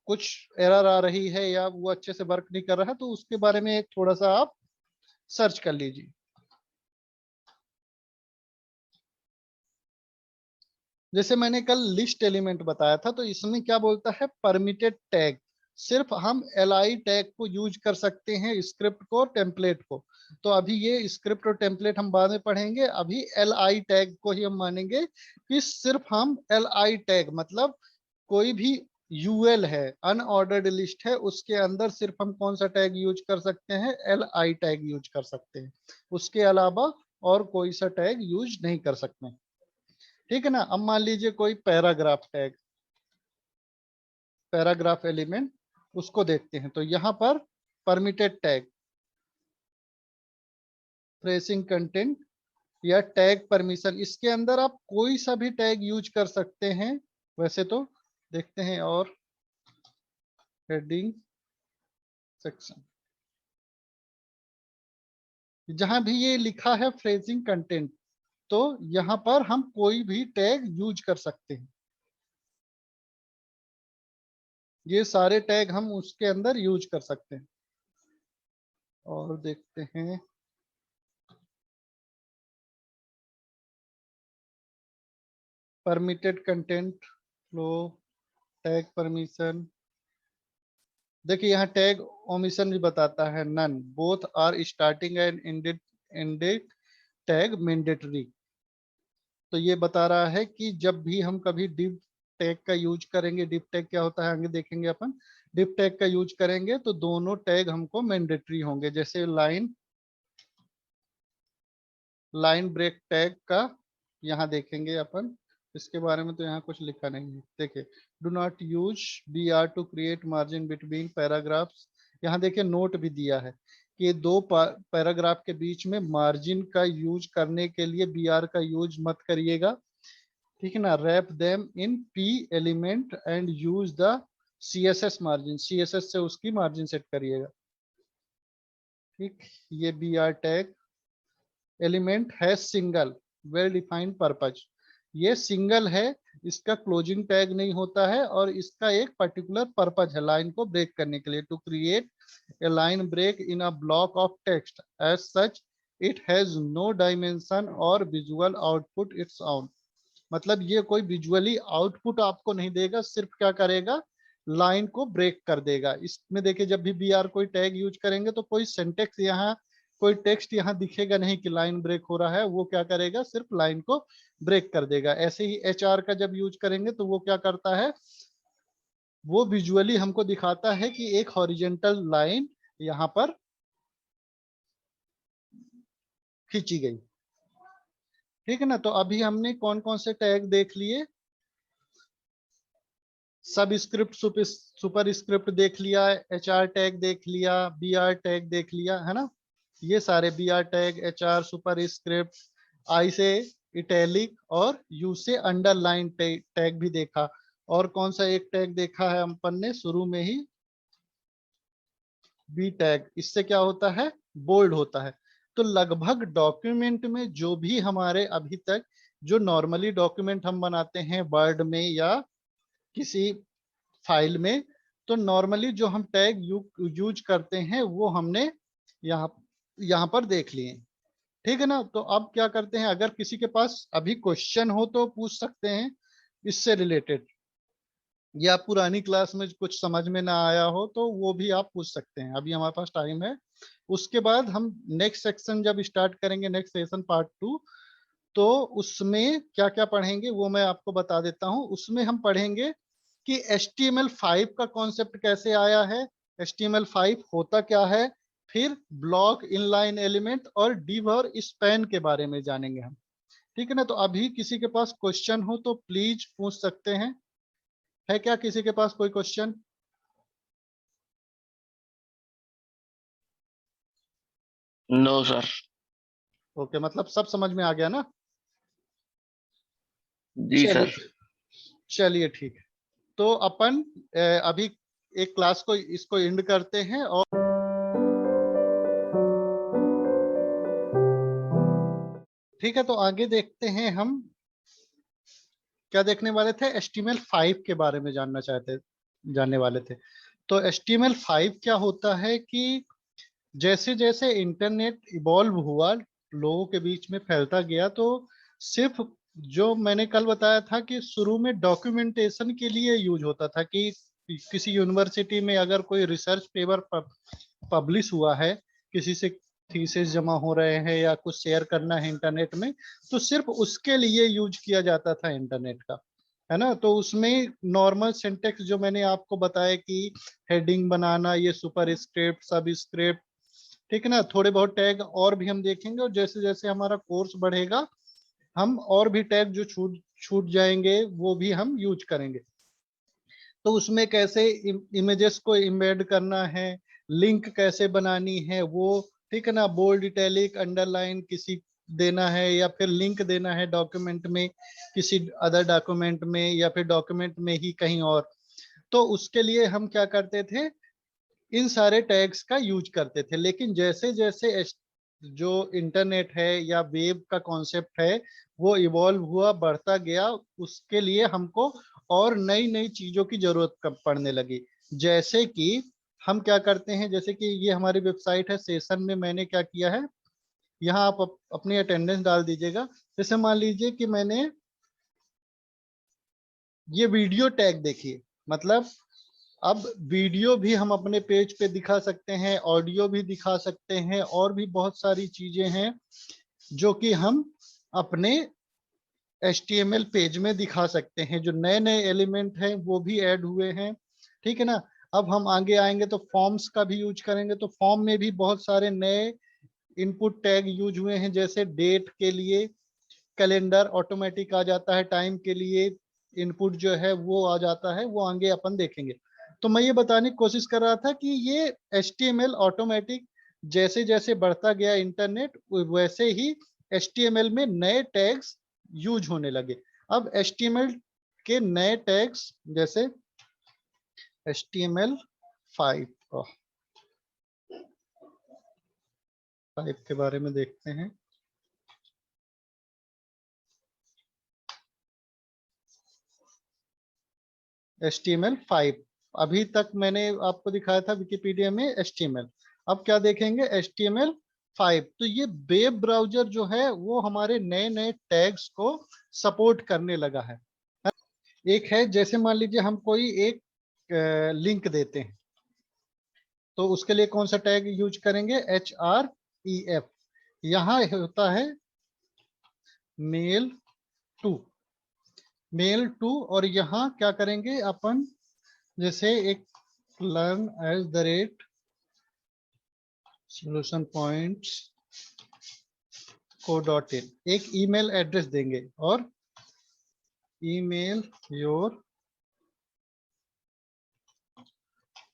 कुछ एरर आ रही है या वो अच्छे से वर्क नहीं कर रहा है तो उसके बारे में थोड़ा सा आप सर्च कर लीजिए। जैसे मैंने कल लिस्ट एलिमेंट बताया था, तो इसमें क्या बोलता है, परमिटेड टैग। सिर्फ हम li टैग को यूज कर सकते हैं, स्क्रिप्ट को, टेम्पलेट को। तो अभी ये स्क्रिप्ट और टेम्पलेट हम बाद में पढ़ेंगे, अभी li टैग को ही हम मानेंगे कि सिर्फ हम li टैग मतलब कोई भी यूएल है, अनऑर्डर्ड लिस्ट है, उसके अंदर सिर्फ हम कौन सा टैग यूज कर सकते हैं, li टैग यूज कर सकते हैं। उसके अलावा और कोई सा टैग यूज नहीं कर सकते, ठीक है ना। अब मान लीजिए कोई पैराग्राफ टैग, पैराग्राफ एलिमेंट, उसको देखते हैं। तो यहाँ पर परमिटेड टैग, फ्रेसिंग कंटेंट या टैग परमिशन, इसके अंदर आप कोई सा भी टैग यूज कर सकते हैं वैसे तो। देखते हैं और हेडिंग सेक्शन, जहां भी ये लिखा है फ्रेजिंग कंटेंट, तो यहाँ पर हम कोई भी टैग यूज कर सकते हैं। ये सारे टैग हम उसके अंदर यूज कर सकते हैं। और देखते हैं permitted content flow, tag permission. देखिए यहाँ टैग ओमिशन भी बताता है, none, both are starting and ended, ended tag mandatory. तो ये बता रहा है कि जब भी हम कभी डिव टैग का यूज करेंगे, डिव टैग क्या होता है आगे देखेंगे अपन, डिव टैग का यूज करेंगे तो दोनों टैग हमको मैंडेटरी होंगे। जैसे लाइन, लाइन ब्रेक टैग का यहाँ देखेंगे अपन, इसके बारे में तो यहाँ कुछ लिखा नहीं है। देखिए, do not use BR to create margin between paragraphs. यहाँ देखिए नोट भी दिया है कि दो पैराग्राफ के बीच में मार्जिन का यूज करने के लिए BR का यूज मत करिएगा, ठीक है ना। Wrap them in P element and use the CSS margin, CSS से उसकी मार्जिन सेट करिएगा, ठीक। ये BR टैग एलिमेंट है सिंगल, वेल डिफाइंड पर्पज, ये सिंगल है, इसका क्लोजिंग टैग नहीं होता है और इसका एक पर्टिकुलर पर्पज है लाइन को ब्रेक करने के लिए, to create a line break in a block of text, as such it has no dimension और विजुअल आउटपुट इट्स ओन। मतलब ये कोई विजुअली आउटपुट आपको नहीं देगा, सिर्फ क्या करेगा, लाइन को ब्रेक कर देगा। इसमें देखिए जब भी BR कोई टैग यूज करेंगे तो कोई सेंटेक्स यहाँ, कोई टेक्स्ट यहाँ दिखेगा नहीं कि लाइन ब्रेक हो रहा है, वो क्या करेगा, सिर्फ लाइन को ब्रेक कर देगा। ऐसे ही HR का जब यूज करेंगे तो वो क्या करता है, वो विजुअली हमको दिखाता है कि एक हॉरिजेंटल लाइन यहाँ पर खींची गई, ठीक है ना। तो अभी हमने कौन कौन से टैग देख लिए, सब स्क्रिप्ट, सुपर स्क्रिप्ट देख लिया, HR टैग देख लिया, BR टैग देख लिया, है ना। ये सारे BR tag, HR, super script, I से इटैलिक और U से अंडरलाइन टैग भी देखा। और कौन सा एक टैग देखा है अपन ने शुरू में ही, B टैग, इससे क्या होता है, बोल्ड होता है। तो लगभग डॉक्यूमेंट में जो भी हमारे अभी तक, जो नॉर्मली डॉक्यूमेंट हम बनाते हैं वर्ड में या किसी फाइल में, तो नॉर्मली जो हम टैग यूज करते हैं वो हमने यहाँ यहाँ पर देख लिए, ठीक है ना। तो अब क्या करते हैं, अगर किसी के पास अभी क्वेश्चन हो तो पूछ सकते हैं इससे रिलेटेड, या पुरानी क्लास में कुछ समझ में ना आया हो तो वो भी आप पूछ सकते हैं, अभी हमारे पास टाइम है। उसके बाद हम नेक्स्ट सेक्शन जब स्टार्ट करेंगे, नेक्स्ट सेशन पार्ट 2, तो उसमें क्या क्या पढ़ेंगे वो मैं आपको बता देता हूँ। उसमें हम पढ़ेंगे कि HTML5 का कॉन्सेप्ट कैसे आया है, HTML5 होता क्या है, फिर ब्लॉक, इनलाइन एलिमेंट और डिव और स्पैन के बारे में जानेंगे हम। ठीक है ना। तो अभी किसी के पास क्वेश्चन हो तो प्लीज पूछ सकते हैं। है क्या किसी के पास कोई क्वेश्चन? No sir. ओके, मतलब सब समझ में आ गया ना? जी सर। चलिए, चलिए ठीक है। तो अपन अभी एक क्लास को इसको एंड करते हैं और ठीक है। तो आगे देखते हैं हम क्या देखने वाले थे। HTML5 के बारे में जानने वाले थे। तो HTML5 क्या होता है कि जैसे जैसे इंटरनेट इवॉल्व हुआ, लोगों के बीच में फैलता गया, तो सिर्फ जो मैंने कल बताया था कि शुरू में डॉक्यूमेंटेशन के लिए यूज होता था कि किसी यूनिवर्सिटी में अगर कोई रिसर्च पेपर पब्लिश हुआ है, किसी से थीसिस जमा हो रहे हैं या कुछ शेयर करना है इंटरनेट में, तो सिर्फ उसके लिए यूज किया जाता था इंटरनेट का, है ना। तो उसमें नॉर्मल सिंटेक्स जो मैंने आपको बताया कि हेडिंग बनाना, ये सुपर स्क्रिप्ट, सब स्क्रिप्ट, ठीक है ना, थोड़े बहुत टैग और भी हम देखेंगे। और जैसे जैसे हमारा कोर्स बढ़ेगा हम और भी टैग जो छूट छूट जाएंगे वो भी हम यूज करेंगे। तो उसमें कैसे इमेजेस को इम्बेड करना है, लिंक कैसे बनानी है वो, ठीक है ना, बोल्ड, इटैलिक, अंडरलाइन किसी देना है या फिर लिंक देना है डॉक्यूमेंट में किसी अदर डॉक्यूमेंट में या फिर डॉक्यूमेंट में ही कहीं और। तो उसके लिए हम क्या करते थे, इन सारे टैग्स का यूज करते थे। लेकिन जैसे जैसे जो इंटरनेट है या वेब का कॉन्सेप्ट है वो इवॉल्व हुआ, बढ़ता गया, उसके लिए हमको और नई नई चीजों की जरूरत पड़ने लगी। जैसे कि हम क्या करते हैं, जैसे कि ये हमारी वेबसाइट है, सेशन में मैंने क्या किया है, यहाँ आप अपनी अटेंडेंस डाल दीजिएगा। जैसे मान लीजिए कि मैंने ये वीडियो टैग देखिए, मतलब अब वीडियो भी हम अपने पेज पे दिखा सकते हैं, ऑडियो भी दिखा सकते हैं, और भी बहुत सारी चीजें हैं जो कि हम अपने HTML पेज में दिखा सकते हैं। जो नए नए एलिमेंट हैं वो भी ऐड हुए हैं, ठीक है ना। अब हम आगे आएंगे तो फॉर्म्स का भी यूज करेंगे। तो फॉर्म में भी बहुत सारे नए इनपुट टैग यूज हुए हैं, जैसे डेट के लिए कैलेंडर ऑटोमेटिक आ जाता है, टाइम के लिए इनपुट जो है वो आ जाता है, वो आगे अपन देखेंगे। तो मैं ये बताने की कोशिश कर रहा था कि ये HTML ऑटोमेटिक जैसे जैसे बढ़ता गया इंटरनेट, वैसे ही HTML में नए टैग्स यूज होने लगे। अब HTML के नए टैग्स जैसे HTML5 के बारे में देखते हैं। HTML5 अभी तक मैंने आपको दिखाया था विकिपीडिया में HTML। अब क्या देखेंगे, HTML5। तो ये वेब ब्राउजर जो है वो हमारे नए नए टैग्स को सपोर्ट करने लगा है। एक है, जैसे मान लीजिए हम कोई एक लिंक देते हैं, तो उसके लिए कौन सा टैग यूज करेंगे, HREF। यहाँ होता है मेल टू, मेल टू। और यहाँ क्या करेंगे अपन, जैसे एक learn@, solution points co.in, एक ईमेल एड्रेस देंगे और email your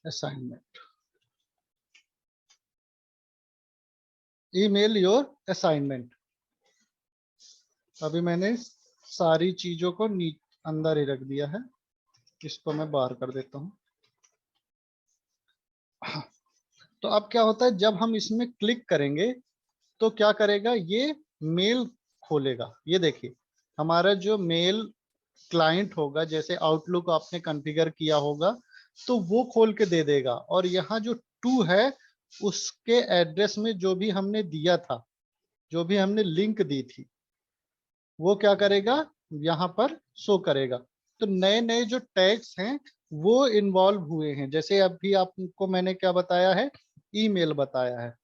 assignment, email your assignment. अभी मैंने सारी चीजों को अंदर ही रख दिया है, इसको मैं बाहर कर देता हूँ। तो अब क्या होता है, जब हम इसमें क्लिक करेंगे तो क्या करेगा, ये मेल खोलेगा। ये देखिए हमारा जो मेल क्लाइंट होगा, जैसे आउटलुक आपने कॉन्फ़िगर किया होगा, तो वो खोल के दे देगा। और यहाँ जो टू है उसके एड्रेस में जो भी हमने दिया था, जो भी हमने लिंक दी थी, वो क्या करेगा, यहाँ पर शो करेगा। तो नए नए जो टैग्स हैं वो इन्वॉल्व हुए हैं। जैसे अभी आपको मैंने क्या बताया है, ईमेल बताया है।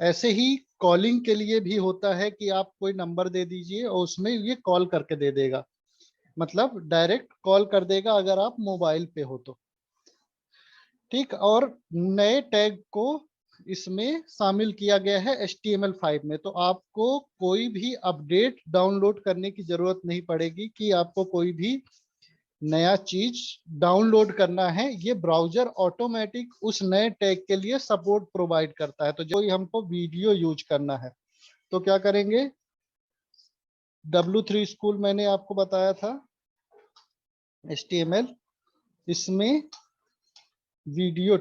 ऐसे ही कॉलिंग के लिए भी होता है कि आप कोई नंबर दे दीजिए और उसमें ये कॉल करके दे देगा, मतलब डायरेक्ट कॉल कर देगा अगर आप मोबाइल पे हो तो। ठीक। और नए टैग को इसमें शामिल किया गया है HTML5 में। तो आपको कोई भी अपडेट डाउनलोड करने की जरूरत नहीं पड़ेगी कि आपको कोई भी नया चीज डाउनलोड करना है। ये ब्राउजर ऑटोमेटिक उस नए टैग के लिए सपोर्ट प्रोवाइड करता है। तो जो हमको वीडियो यूज करना है तो क्या करेंगे, W3 स्कूल मैंने आपको बताया था HTML, इसमें वीडियो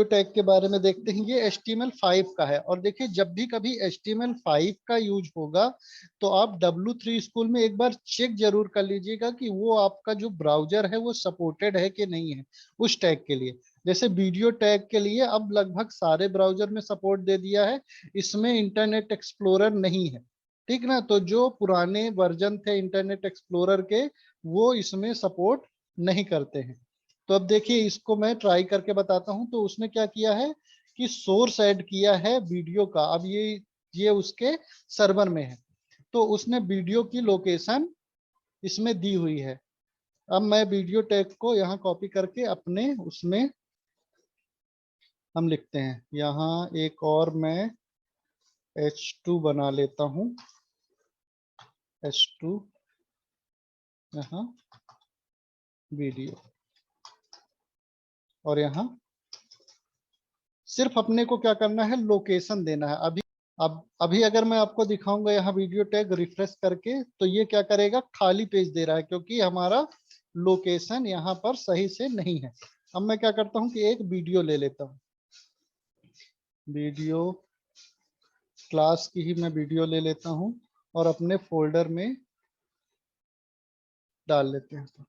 टैग के बारे में देखते हैं। ये HTML5 का है। और देखिए जब भी कभी HTML5 का यूज होगा तो आप W3 स्कूल में एक बार चेक जरूर कर लीजिएगा कि वो आपका जो ब्राउजर है वो सपोर्टेड है कि नहीं है उस टैग के लिए। जैसे वीडियो टैग के लिए अब लगभग सारे ब्राउजर में सपोर्ट दे दिया है, इसमें इंटरनेट एक्सप्लोरर नहीं है, ठीक ना। तो जो पुराने वर्जन थे इंटरनेट एक्सप्लोरर के वो इसमें सपोर्ट नहीं करते हैं। तो अब देखिए इसको मैं ट्राई करके बताता हूं। तो उसने क्या किया है कि सोर्स ऐड किया है वीडियो का। अब ये उसके सर्वर में है तो उसने वीडियो की लोकेशन इसमें दी हुई है। अब मैं वीडियो टैग को यहाँ कॉपी करके अपने उसमें हम लिखते हैं। यहाँ एक और मैं H2 बना लेता हूँ, H2 यहाँ वीडियो, और यहाँ सिर्फ अपने को क्या करना है, लोकेशन देना है। अभी अगर मैं आपको दिखाऊंगा यहाँ वीडियो टैग रिफ्रेश करके तो ये क्या करेगा, खाली पेज दे रहा है क्योंकि हमारा लोकेशन यहाँ पर सही से नहीं है। अब मैं क्या करता हूँ कि एक वीडियो ले लेता हूँ, वीडियो क्लास की ही मैं वीडियो ले लेता हूँ और अपने फोल्डर में डाल लेते हैं।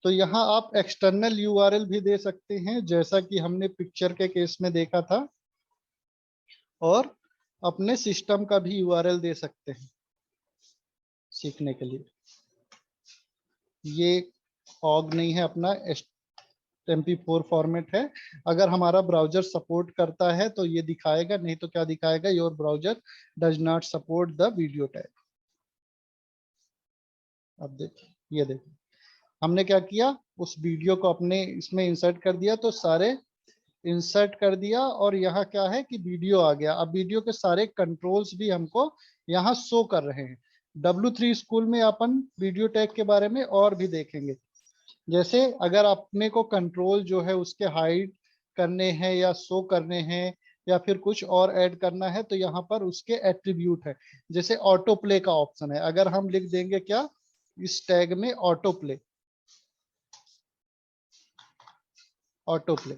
तो यहाँ आप एक्सटर्नल URL भी दे सकते हैं जैसा कि हमने पिक्चर के केस में देखा था, और अपने सिस्टम का भी URL दे सकते हैं सीखने के लिए। ये ऑग नहीं है, अपना MP4 फॉर्मेट है। अगर हमारा ब्राउजर सपोर्ट करता है तो ये दिखाएगा, नहीं तो क्या दिखाएगा, your browser does not support the video tag. अब देखिए, ये देखिए हमने क्या किया, उस वीडियो को अपने इसमें इंसर्ट कर दिया तो सारे इंसर्ट कर दिया, और यहाँ क्या है कि वीडियो आ गया। अब वीडियो के सारे कंट्रोल्स भी हमको यहाँ शो कर रहे हैं। W3 स्कूल में अपन वीडियो टैग के बारे में और भी देखेंगे। जैसे अगर अपने को कंट्रोल जो है उसके हाइड करने हैं या शो करने हैं या फिर कुछ और ऐड करना है तो यहाँ पर उसके एट्रीब्यूट है। जैसे ऑटो प्ले का ऑप्शन है, अगर हम लिख देंगे क्या इस टैग में, ऑटो प्ले, ऑटो प्ले,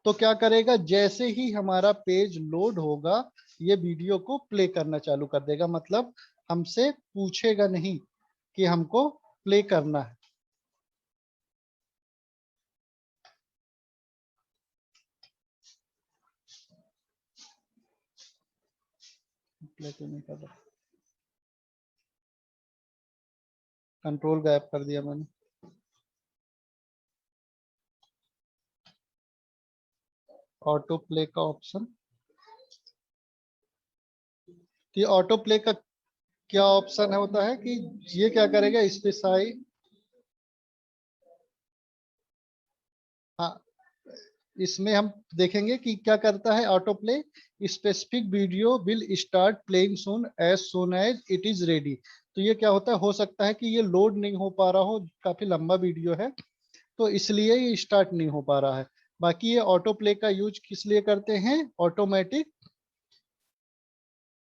तो क्या करेगा, जैसे ही हमारा पेज लोड होगा ये वीडियो को प्ले करना चालू कर देगा। मतलब हमसे पूछेगा नहीं कि हमको प्ले करना है। प्ले क्यों नहीं कर रहा, कंट्रोल गायब कर दिया मैंने। ऑटो प्ले का ऑप्शन, ये ऑटो प्ले का क्या ऑप्शन है होता है कि ये क्या करेगा, स्पेसिफाई, हाँ इसमें हम देखेंगे कि क्या करता है auto play, specific video will start playing soon as it is ready. तो ये क्या होता है, हो सकता है कि ये लोड नहीं हो पा रहा हो, काफी लंबा वीडियो है तो इसलिए ये स्टार्ट नहीं हो पा रहा है। बाकी ये ऑटो प्ले का यूज किस लिए करते हैं, ऑटोमेटिक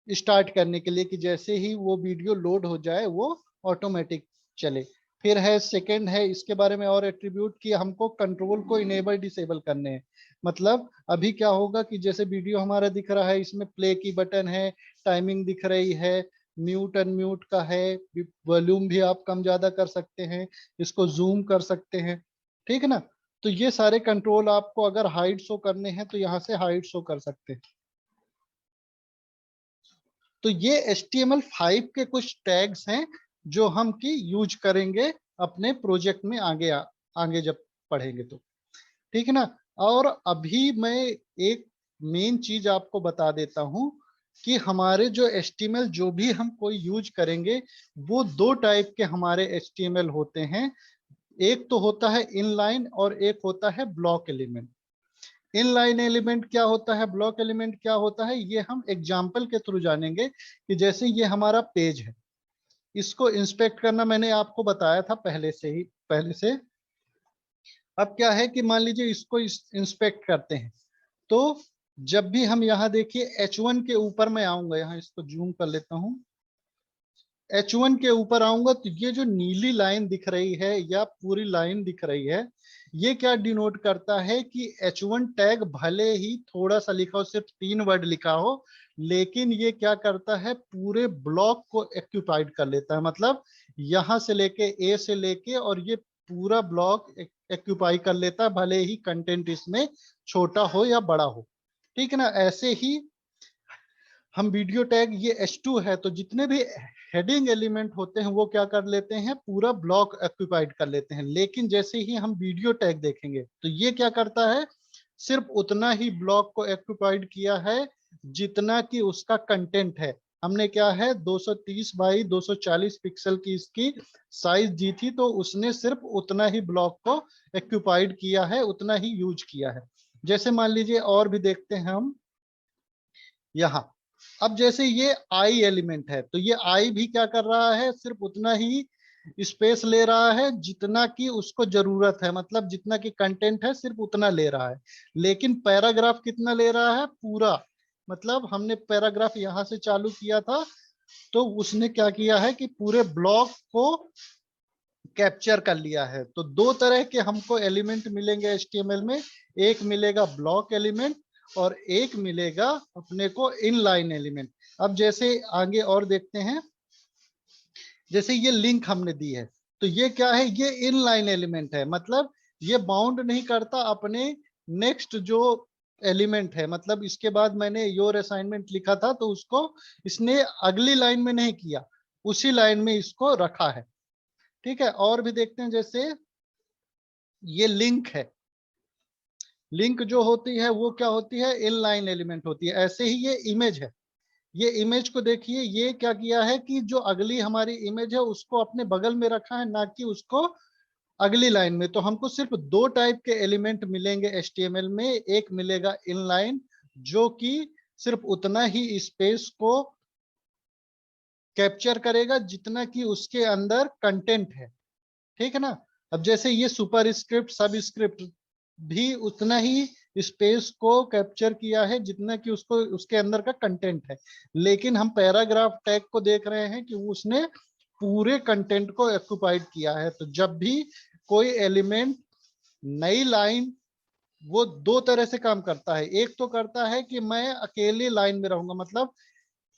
स्टार्ट करने के लिए, कि जैसे ही वो वीडियो लोड हो जाए वो ऑटोमेटिक चले। फिर है सेकंड है इसके बारे में और एट्रीब्यूट कि हमको कंट्रोल को इनेबल डिसेबल करने हैं। मतलब अभी क्या होगा कि जैसे वीडियो हमारा दिख रहा है, इसमें प्ले की बटन है, टाइमिंग दिख रही है, म्यूट अनम्यूट का है, वॉल्यूम भी आप कम ज्यादा कर सकते हैं, इसको जूम कर सकते हैं, ठीक है ना। तो ये सारे कंट्रोल आपको अगर हाइड शो करने हैं तो यहाँ से हाइड शो कर सकते हैं। तो ये HTML5 के कुछ टैग्स हैं जो हम की यूज करेंगे अपने प्रोजेक्ट में आगे जब पढ़ेंगे तो, ठीक है ना। और अभी मैं एक मेन चीज आपको बता देता हूं कि हमारे जो HTML जो भी हम कोई यूज करेंगे वो दो टाइप के हमारे HTML होते हैं। एक तो होता है इनलाइन और एक होता है ब्लॉक एलिमेंट। इनलाइन एलिमेंट क्या होता है, ब्लॉक एलिमेंट क्या होता है, ये हम एग्जाम्पल के थ्रू जानेंगे। कि जैसे ये हमारा पेज है, इसको इंस्पेक्ट करना मैंने आपको बताया था पहले से। अब क्या है कि मान लीजिए इसको इंस्पेक्ट करते हैं, तो जब भी हम यहाँ देखिए H1 के ऊपर मैं आऊंगा, यहाँ इसको जूम कर लेता हूं, H1 के ऊपर आऊंगा तो ये जो नीली लाइन दिख रही है या पूरी लाइन दिख रही है, ये क्या डिनोट करता है कि H1 टैग भले ही थोड़ा सा लिखा हो, सिर्फ 3 वर्ड लिखा हो, लेकिन ये क्या करता है, पूरे ब्लॉक को एक्यूपाइड कर लेता है। मतलब यहां से लेके ए से लेके और ये पूरा ब्लॉक एक्यूपाई कर लेता है, भले ही कंटेंट इसमें छोटा हो या बड़ा हो। ठीक है ना। ऐसे ही हम वीडियो टैग, ये H2 है, तो जितने भी हेडिंग एलिमेंट होते हैं वो क्या कर लेते हैं, पूरा ब्लॉक ऑक्यूपाइड कर लेते हैं। लेकिन जैसे ही हम वीडियो टैग देखेंगे तो ये क्या करता है, सिर्फ उतना ही ब्लॉक को ऑक्यूपाइड किया है जितना कि उसका कंटेंट है। हमने क्या है 230 बाई 240 पिक्सल की इसकी साइज दी थी, तो उसने सिर्फ उतना ही ब्लॉक को ऑक्यूपाइड किया है, उतना ही यूज किया है। जैसे मान लीजिए और भी देखते हैं हम यहाँ। अब जैसे ये आई एलिमेंट है, तो ये आई भी क्या कर रहा है, सिर्फ उतना ही स्पेस ले रहा है जितना कि उसको जरूरत है। मतलब जितना कि कंटेंट है सिर्फ उतना ले रहा है। लेकिन पैराग्राफ कितना ले रहा है, पूरा। मतलब हमने पैराग्राफ यहां से चालू किया था, तो उसने क्या किया है कि पूरे ब्लॉक को कैप्चर कर लिया है। तो दो तरह के हमको एलिमेंट मिलेंगे HTML में, एक मिलेगा ब्लॉक एलिमेंट और एक मिलेगा अपने को इनलाइन एलिमेंट। अब जैसे आगे और देखते हैं, जैसे ये लिंक हमने दी है, तो ये क्या है, ये इनलाइन एलिमेंट है। मतलब ये बाउंड नहीं करता अपने नेक्स्ट जो एलिमेंट है। मतलब इसके बाद मैंने योर असाइनमेंट लिखा था, तो उसको इसने अगली लाइन में नहीं किया, उसी लाइन में इसको रखा है। ठीक है। और भी देखते हैं, जैसे ये लिंक है, लिंक जो होती है वो क्या होती है, इनलाइन एलिमेंट होती है। ऐसे ही ये इमेज है, ये इमेज को देखिए, ये क्या किया है कि जो अगली हमारी इमेज है उसको अपने बगल में रखा है, ना कि उसको अगली लाइन में। तो हमको सिर्फ दो टाइप के एलिमेंट मिलेंगे HTML में। एक मिलेगा इनलाइन, जो कि सिर्फ उतना ही स्पेस को कैप्चर करेगा जितना कि उसके अंदर कंटेंट है। ठीक है ना। अब जैसे ये सुपर स्क्रिप्ट, सब स्क्रिप्ट भी उतना ही स्पेस को कैप्चर किया है जितना कि उसको उसके अंदर का कंटेंट है। लेकिन हम पैराग्राफ टैग को देख रहे हैं कि उसने पूरे कंटेंट को ऑक्यूपाइड किया है। तो जब भी कोई एलिमेंट, नई लाइन, वो दो तरह से काम करता है। एक तो करता है कि मैं अकेले लाइन में रहूंगा। मतलब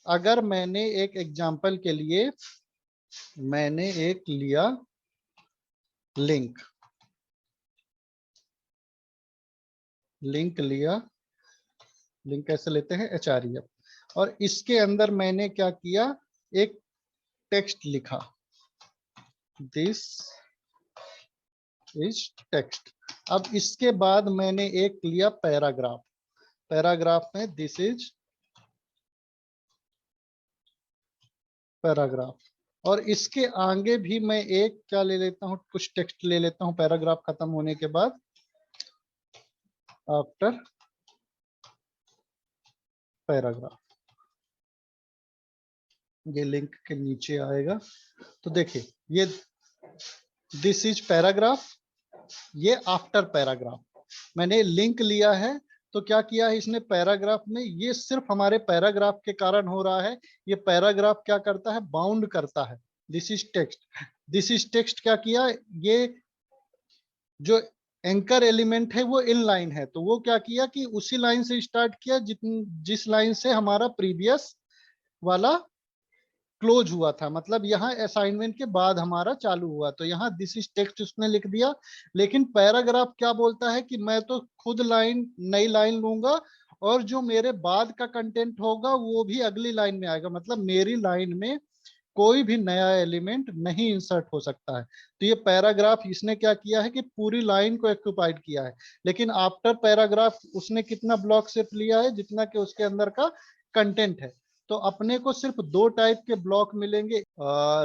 अगर मैंने एक एग्जांपल के लिए मैंने एक लिया लिंक लिया, लिंक कैसे लेते हैं, HREF, और इसके अंदर मैंने क्या किया, एक टेक्स्ट लिखा, दिस इज टेक्स्ट। अब इसके बाद मैंने एक लिया पैराग्राफ, पैराग्राफ में दिस इज पैराग्राफ। और इसके आगे भी मैं एक क्या ले लेता हूं, कुछ टेक्स्ट ले लेता हूं पैराग्राफ खत्म होने के बाद, आफ्टर पैराग्राफ। ये लिंक के नीचे आएगा, तो देखिए ये दिस इज पैराग्राफ, ये आफ्टर पैराग्राफ। मैंने लिंक लिया है, तो क्या किया है इसने पैराग्राफ में, ये सिर्फ हमारे पैराग्राफ के कारण हो रहा है। ये पैराग्राफ क्या करता है, बाउंड करता है। This is text, this is text क्या किया, ये जो एंकर एलिमेंट है वो इन लाइन है, तो वो क्या किया कि उसी लाइन से स्टार्ट किया जिस लाइन से हमारा प्रीवियस वाला क्लोज हुआ था। मतलब यहाँ असाइनमेंट के बाद हमारा चालू हुआ, तो यहाँ दिस इज टेक्स्ट उसने लिख दिया। लेकिन पैराग्राफ क्या बोलता है कि मैं तो खुद नई लाइन लूंगा, और जो मेरे बाद का कंटेंट होगा वो भी अगली लाइन में आएगा। मतलब मेरी लाइन में कोई भी नया एलिमेंट नहीं इंसर्ट हो सकता है। तो ये पैराग्राफ इसने क्या किया है कि पूरी लाइन को ऑक्यूपाइड किया है। लेकिन आफ्टर पैराग्राफ उसने कितना ब्लॉक सिर्फ लिया है, जितना कि उसके अंदर का कंटेंट है। तो अपने को सिर्फ 2 टाइप के ब्लॉक मिलेंगे।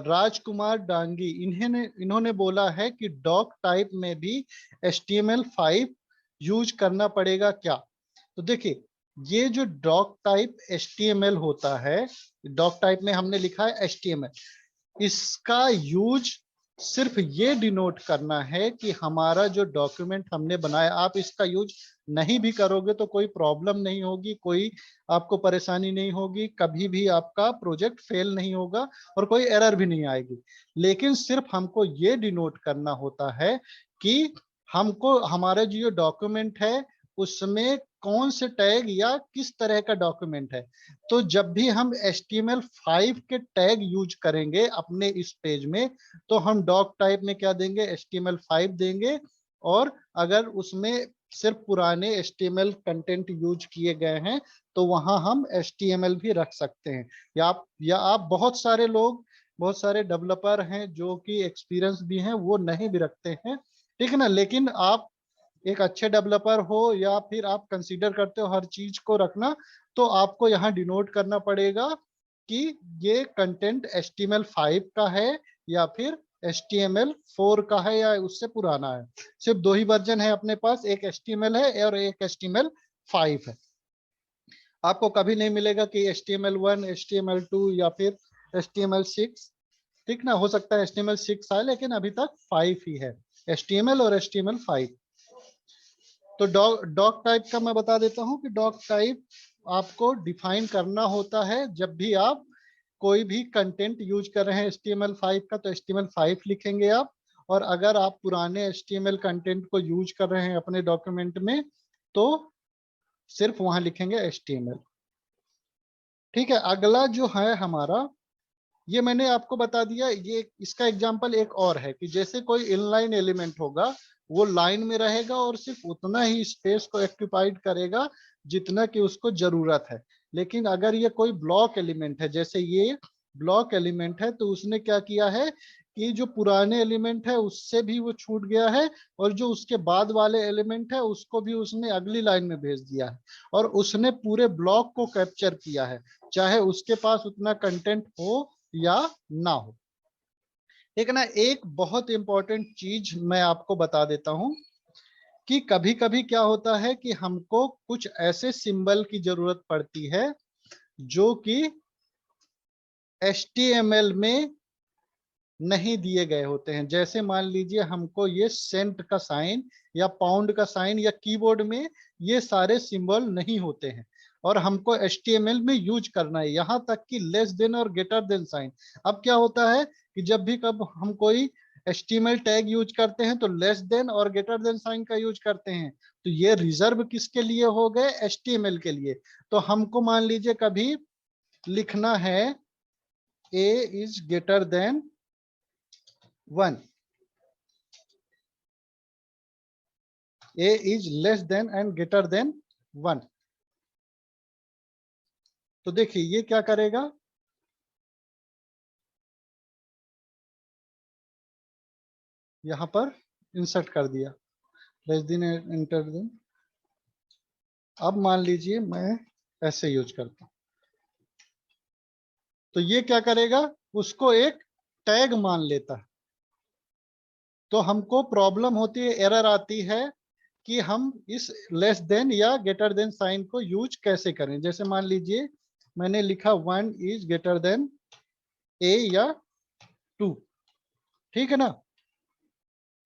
राजकुमार डांगी इन्होंने बोला है कि डॉक टाइप में भी HTML5 यूज करना पड़ेगा क्या। तो देखिए, ये जो डॉक टाइप HTML होता है, डॉक टाइप में हमने लिखा है HTML, इसका यूज सिर्फ ये डिनोट करना है कि हमारा जो डॉक्यूमेंट हमने बनाया, आप इसका यूज नहीं भी करोगे तो कोई प्रॉब्लम नहीं होगी, कोई आपको परेशानी नहीं होगी, कभी भी आपका प्रोजेक्ट फेल नहीं होगा और कोई एरर भी नहीं आएगी। लेकिन सिर्फ हमको ये डिनोट करना होता है कि हमको हमारा जो डॉक्यूमेंट है उसमें कौन से टैग या किस तरह का डॉक्यूमेंट है। तो जब भी हम HTML5 के टैग यूज करेंगे अपने इस पेज में, तो हम डॉक टाइप में क्या देंगे, HTML5 देंगे। और अगर उसमें सिर्फ पुराने HTML कंटेंट यूज किए गए हैं तो वहां हम HTML भी रख सकते हैं। या आप बहुत सारे लोग, बहुत सारे डेवलपर हैं जो कि एक्सपीरियंस भी हैं, वो नहीं भी रखते हैं, ठीक है ना। लेकिन आप एक अच्छे डेवलपर हो या फिर आप कंसीडर करते हो हर चीज को रखना, तो आपको यहाँ डिनोट करना पड़ेगा कि ये कंटेंट HTML5 का है या फिर HTML4 का है या उससे पुराना है। सिर्फ 2 ही वर्जन है अपने पास, एक HTML है और एक HTML5 है। आपको कभी नहीं मिलेगा कि HTML1, HTML2 या फिर HTML6, ठीक ना। हो सकता है HTML6 आए, लेकिन अभी तक 5 ही है, HTML और HTML5। तो डॉक टाइप का मैं बता देता हूं कि डॉक टाइप आपको डिफाइन करना होता है जब भी आप कोई भी कंटेंट यूज कर रहे हैं HTML5 का, तो HTML5 लिखेंगे आप। और अगर आप पुराने HTML कंटेंट को यूज कर रहे हैं अपने डॉक्यूमेंट में, तो सिर्फ वहां लिखेंगे HTML, ठीक है। अगला जो है हमारा, ये मैंने आपको बता दिया। ये इसका एग्जांपल एक और है कि जैसे कोई इनलाइन एलिमेंट होगा, वो लाइन में रहेगा और सिर्फ उतना ही स्पेस को ऑक्यूपाइड करेगा जितना कि उसको जरूरत है। लेकिन अगर ये कोई ब्लॉक एलिमेंट है, जैसे ये ब्लॉक एलिमेंट है, तो उसने क्या किया है कि जो पुराने एलिमेंट है उससे भी वो छूट गया है, और जो उसके बाद वाले एलिमेंट है उसको भी उसने अगली लाइन में भेज दिया है, और उसने पूरे ब्लॉक को कैप्चर किया है, चाहे उसके पास उतना कंटेंट हो या ना हो, ठीक है ना। एक बहुत इंपॉर्टेंट चीज मैं आपको बता देता हूं कि कभी कभी क्या होता है कि हमको कुछ ऐसे सिंबल की जरूरत पड़ती है जो कि HTML में नहीं दिए गए होते हैं। जैसे मान लीजिए हमको ये सेंट का साइन या पाउंड का साइन या कीबोर्ड में ये सारे सिंबल नहीं होते हैं, और हमको HTML में यूज करना है, यहाँ तक कि लेस देन और ग्रेटर देन साइन। अब क्या होता है कि जब भी कब हम कोई HTML टैग यूज करते हैं तो लेस देन और ग्रेटर देन साइन का यूज करते हैं, तो ये रिजर्व किसके लिए हो गए, HTML के लिए। तो हमको मान लीजिए कभी लिखना है A is greater than 1, A is less than and greater than 1। तो देखिए ये क्या करेगा, यहां पर इंसर्ट कर दिया, लेस देन इंटर देन। अब मान लीजिए मैं ऐसे यूज करता हूं, तो ये क्या करेगा, उसको एक टैग मान लेता है। तो हमको प्रॉब्लम होती है, एरर आती है कि हम इस लेस देन या ग्रेटर देन साइन को यूज कैसे करें। जैसे मान लीजिए मैंने लिखा 1 इज ग्रेटर देन A या 2, ठीक है ना।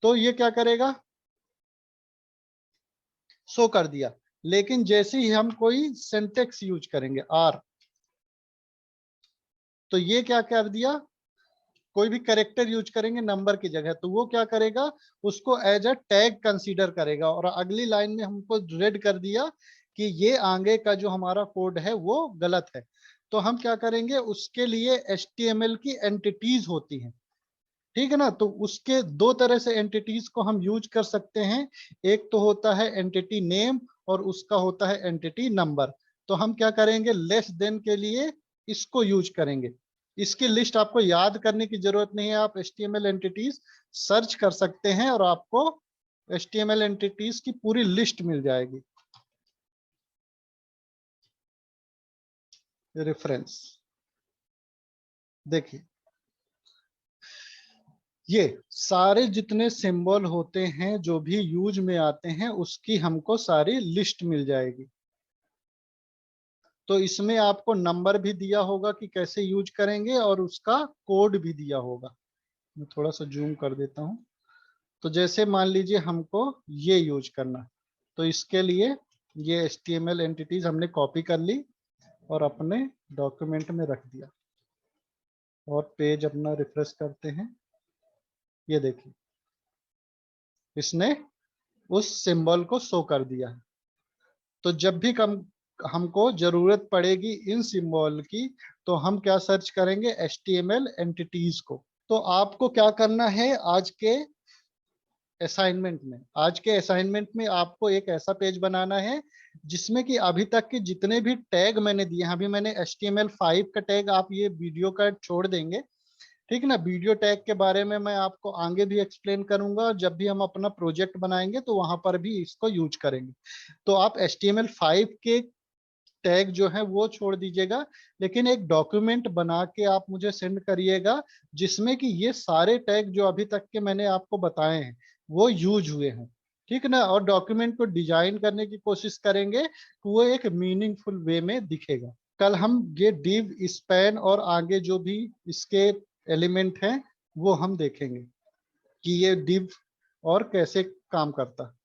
तो ये क्या करेगा, शो कर दिया। लेकिन जैसे ही हम कोई सिंटेक्स यूज करेंगे आर, तो ये क्या कर दिया, कोई भी कैरेक्टर यूज करेंगे नंबर की जगह, तो वो क्या करेगा, उसको एज अ टैग कंसीडर करेगा, और अगली लाइन में हमको रेड कर दिया कि ये आगे का जो हमारा कोड है वो गलत है। तो हम क्या करेंगे, उसके लिए HTML की एंटिटीज होती हैं, ठीक है ना। तो उसके 2 तरह से एंटिटीज को हम यूज कर सकते हैं। एक तो होता है एंटिटी नेम और उसका होता है एंटिटी नंबर। तो हम क्या करेंगे, लेस देन के लिए इसको यूज करेंगे। इसकी लिस्ट आपको याद करने की जरूरत नहीं है, आप HTML एंटिटीज सर्च कर सकते हैं और आपको HTML एंटिटीज की पूरी लिस्ट मिल जाएगी। रेफरेंस। देखिए ये सारे जितने सिंबल होते हैं जो भी यूज में आते हैं उसकी हमको सारी लिस्ट मिल जाएगी। तो इसमें आपको नंबर भी दिया होगा कि कैसे यूज करेंगे और उसका कोड भी दिया होगा। मैं थोड़ा सा जूम कर देता हूं। तो जैसे मान लीजिए हमको ये यूज करना, तो इसके लिए ये HTML एंटिटीज हमने कॉपी कर ली और अपने डॉक्यूमेंट में रख दिया और पेज अपना रिफ्रेश करते हैं। ये देखिए इसने उस सिंबल को शो कर दिया है। तो जब भी हमको जरूरत पड़ेगी इन सिंबल की तो हम क्या सर्च करेंगे, HTML एंटिटीज को। तो आपको क्या करना है आज के असाइनमेंट में आपको एक ऐसा पेज बनाना है जिसमें कि अभी तक के जितने भी टैग मैंने दिए हैं, अभी मैंने HTML5 का टैग आप ये वीडियो का छोड़ देंगे, ठीक है ना। वीडियो टैग के बारे में मैं आपको आगे भी एक्सप्लेन करूंगा और जब भी हम अपना प्रोजेक्ट बनाएंगे तो वहां पर भी इसको यूज करेंगे। तो आप HTML5 के टैग जो है वो छोड़ दीजिएगा, लेकिन एक डॉक्यूमेंट बना के आप मुझे सेंड करिएगा जिसमें कि ये सारे टैग जो अभी तक के मैंने आपको बताए हैं वो यूज हुए हैं, ठीक है ना। और डॉक्यूमेंट को डिजाइन करने की कोशिश करेंगे तो वो एक मीनिंगफुल वे में दिखेगा। कल हम ये डिव, स्पैन और आगे जो भी इसके एलिमेंट हैं वो हम देखेंगे कि ये डिव और कैसे काम करता है।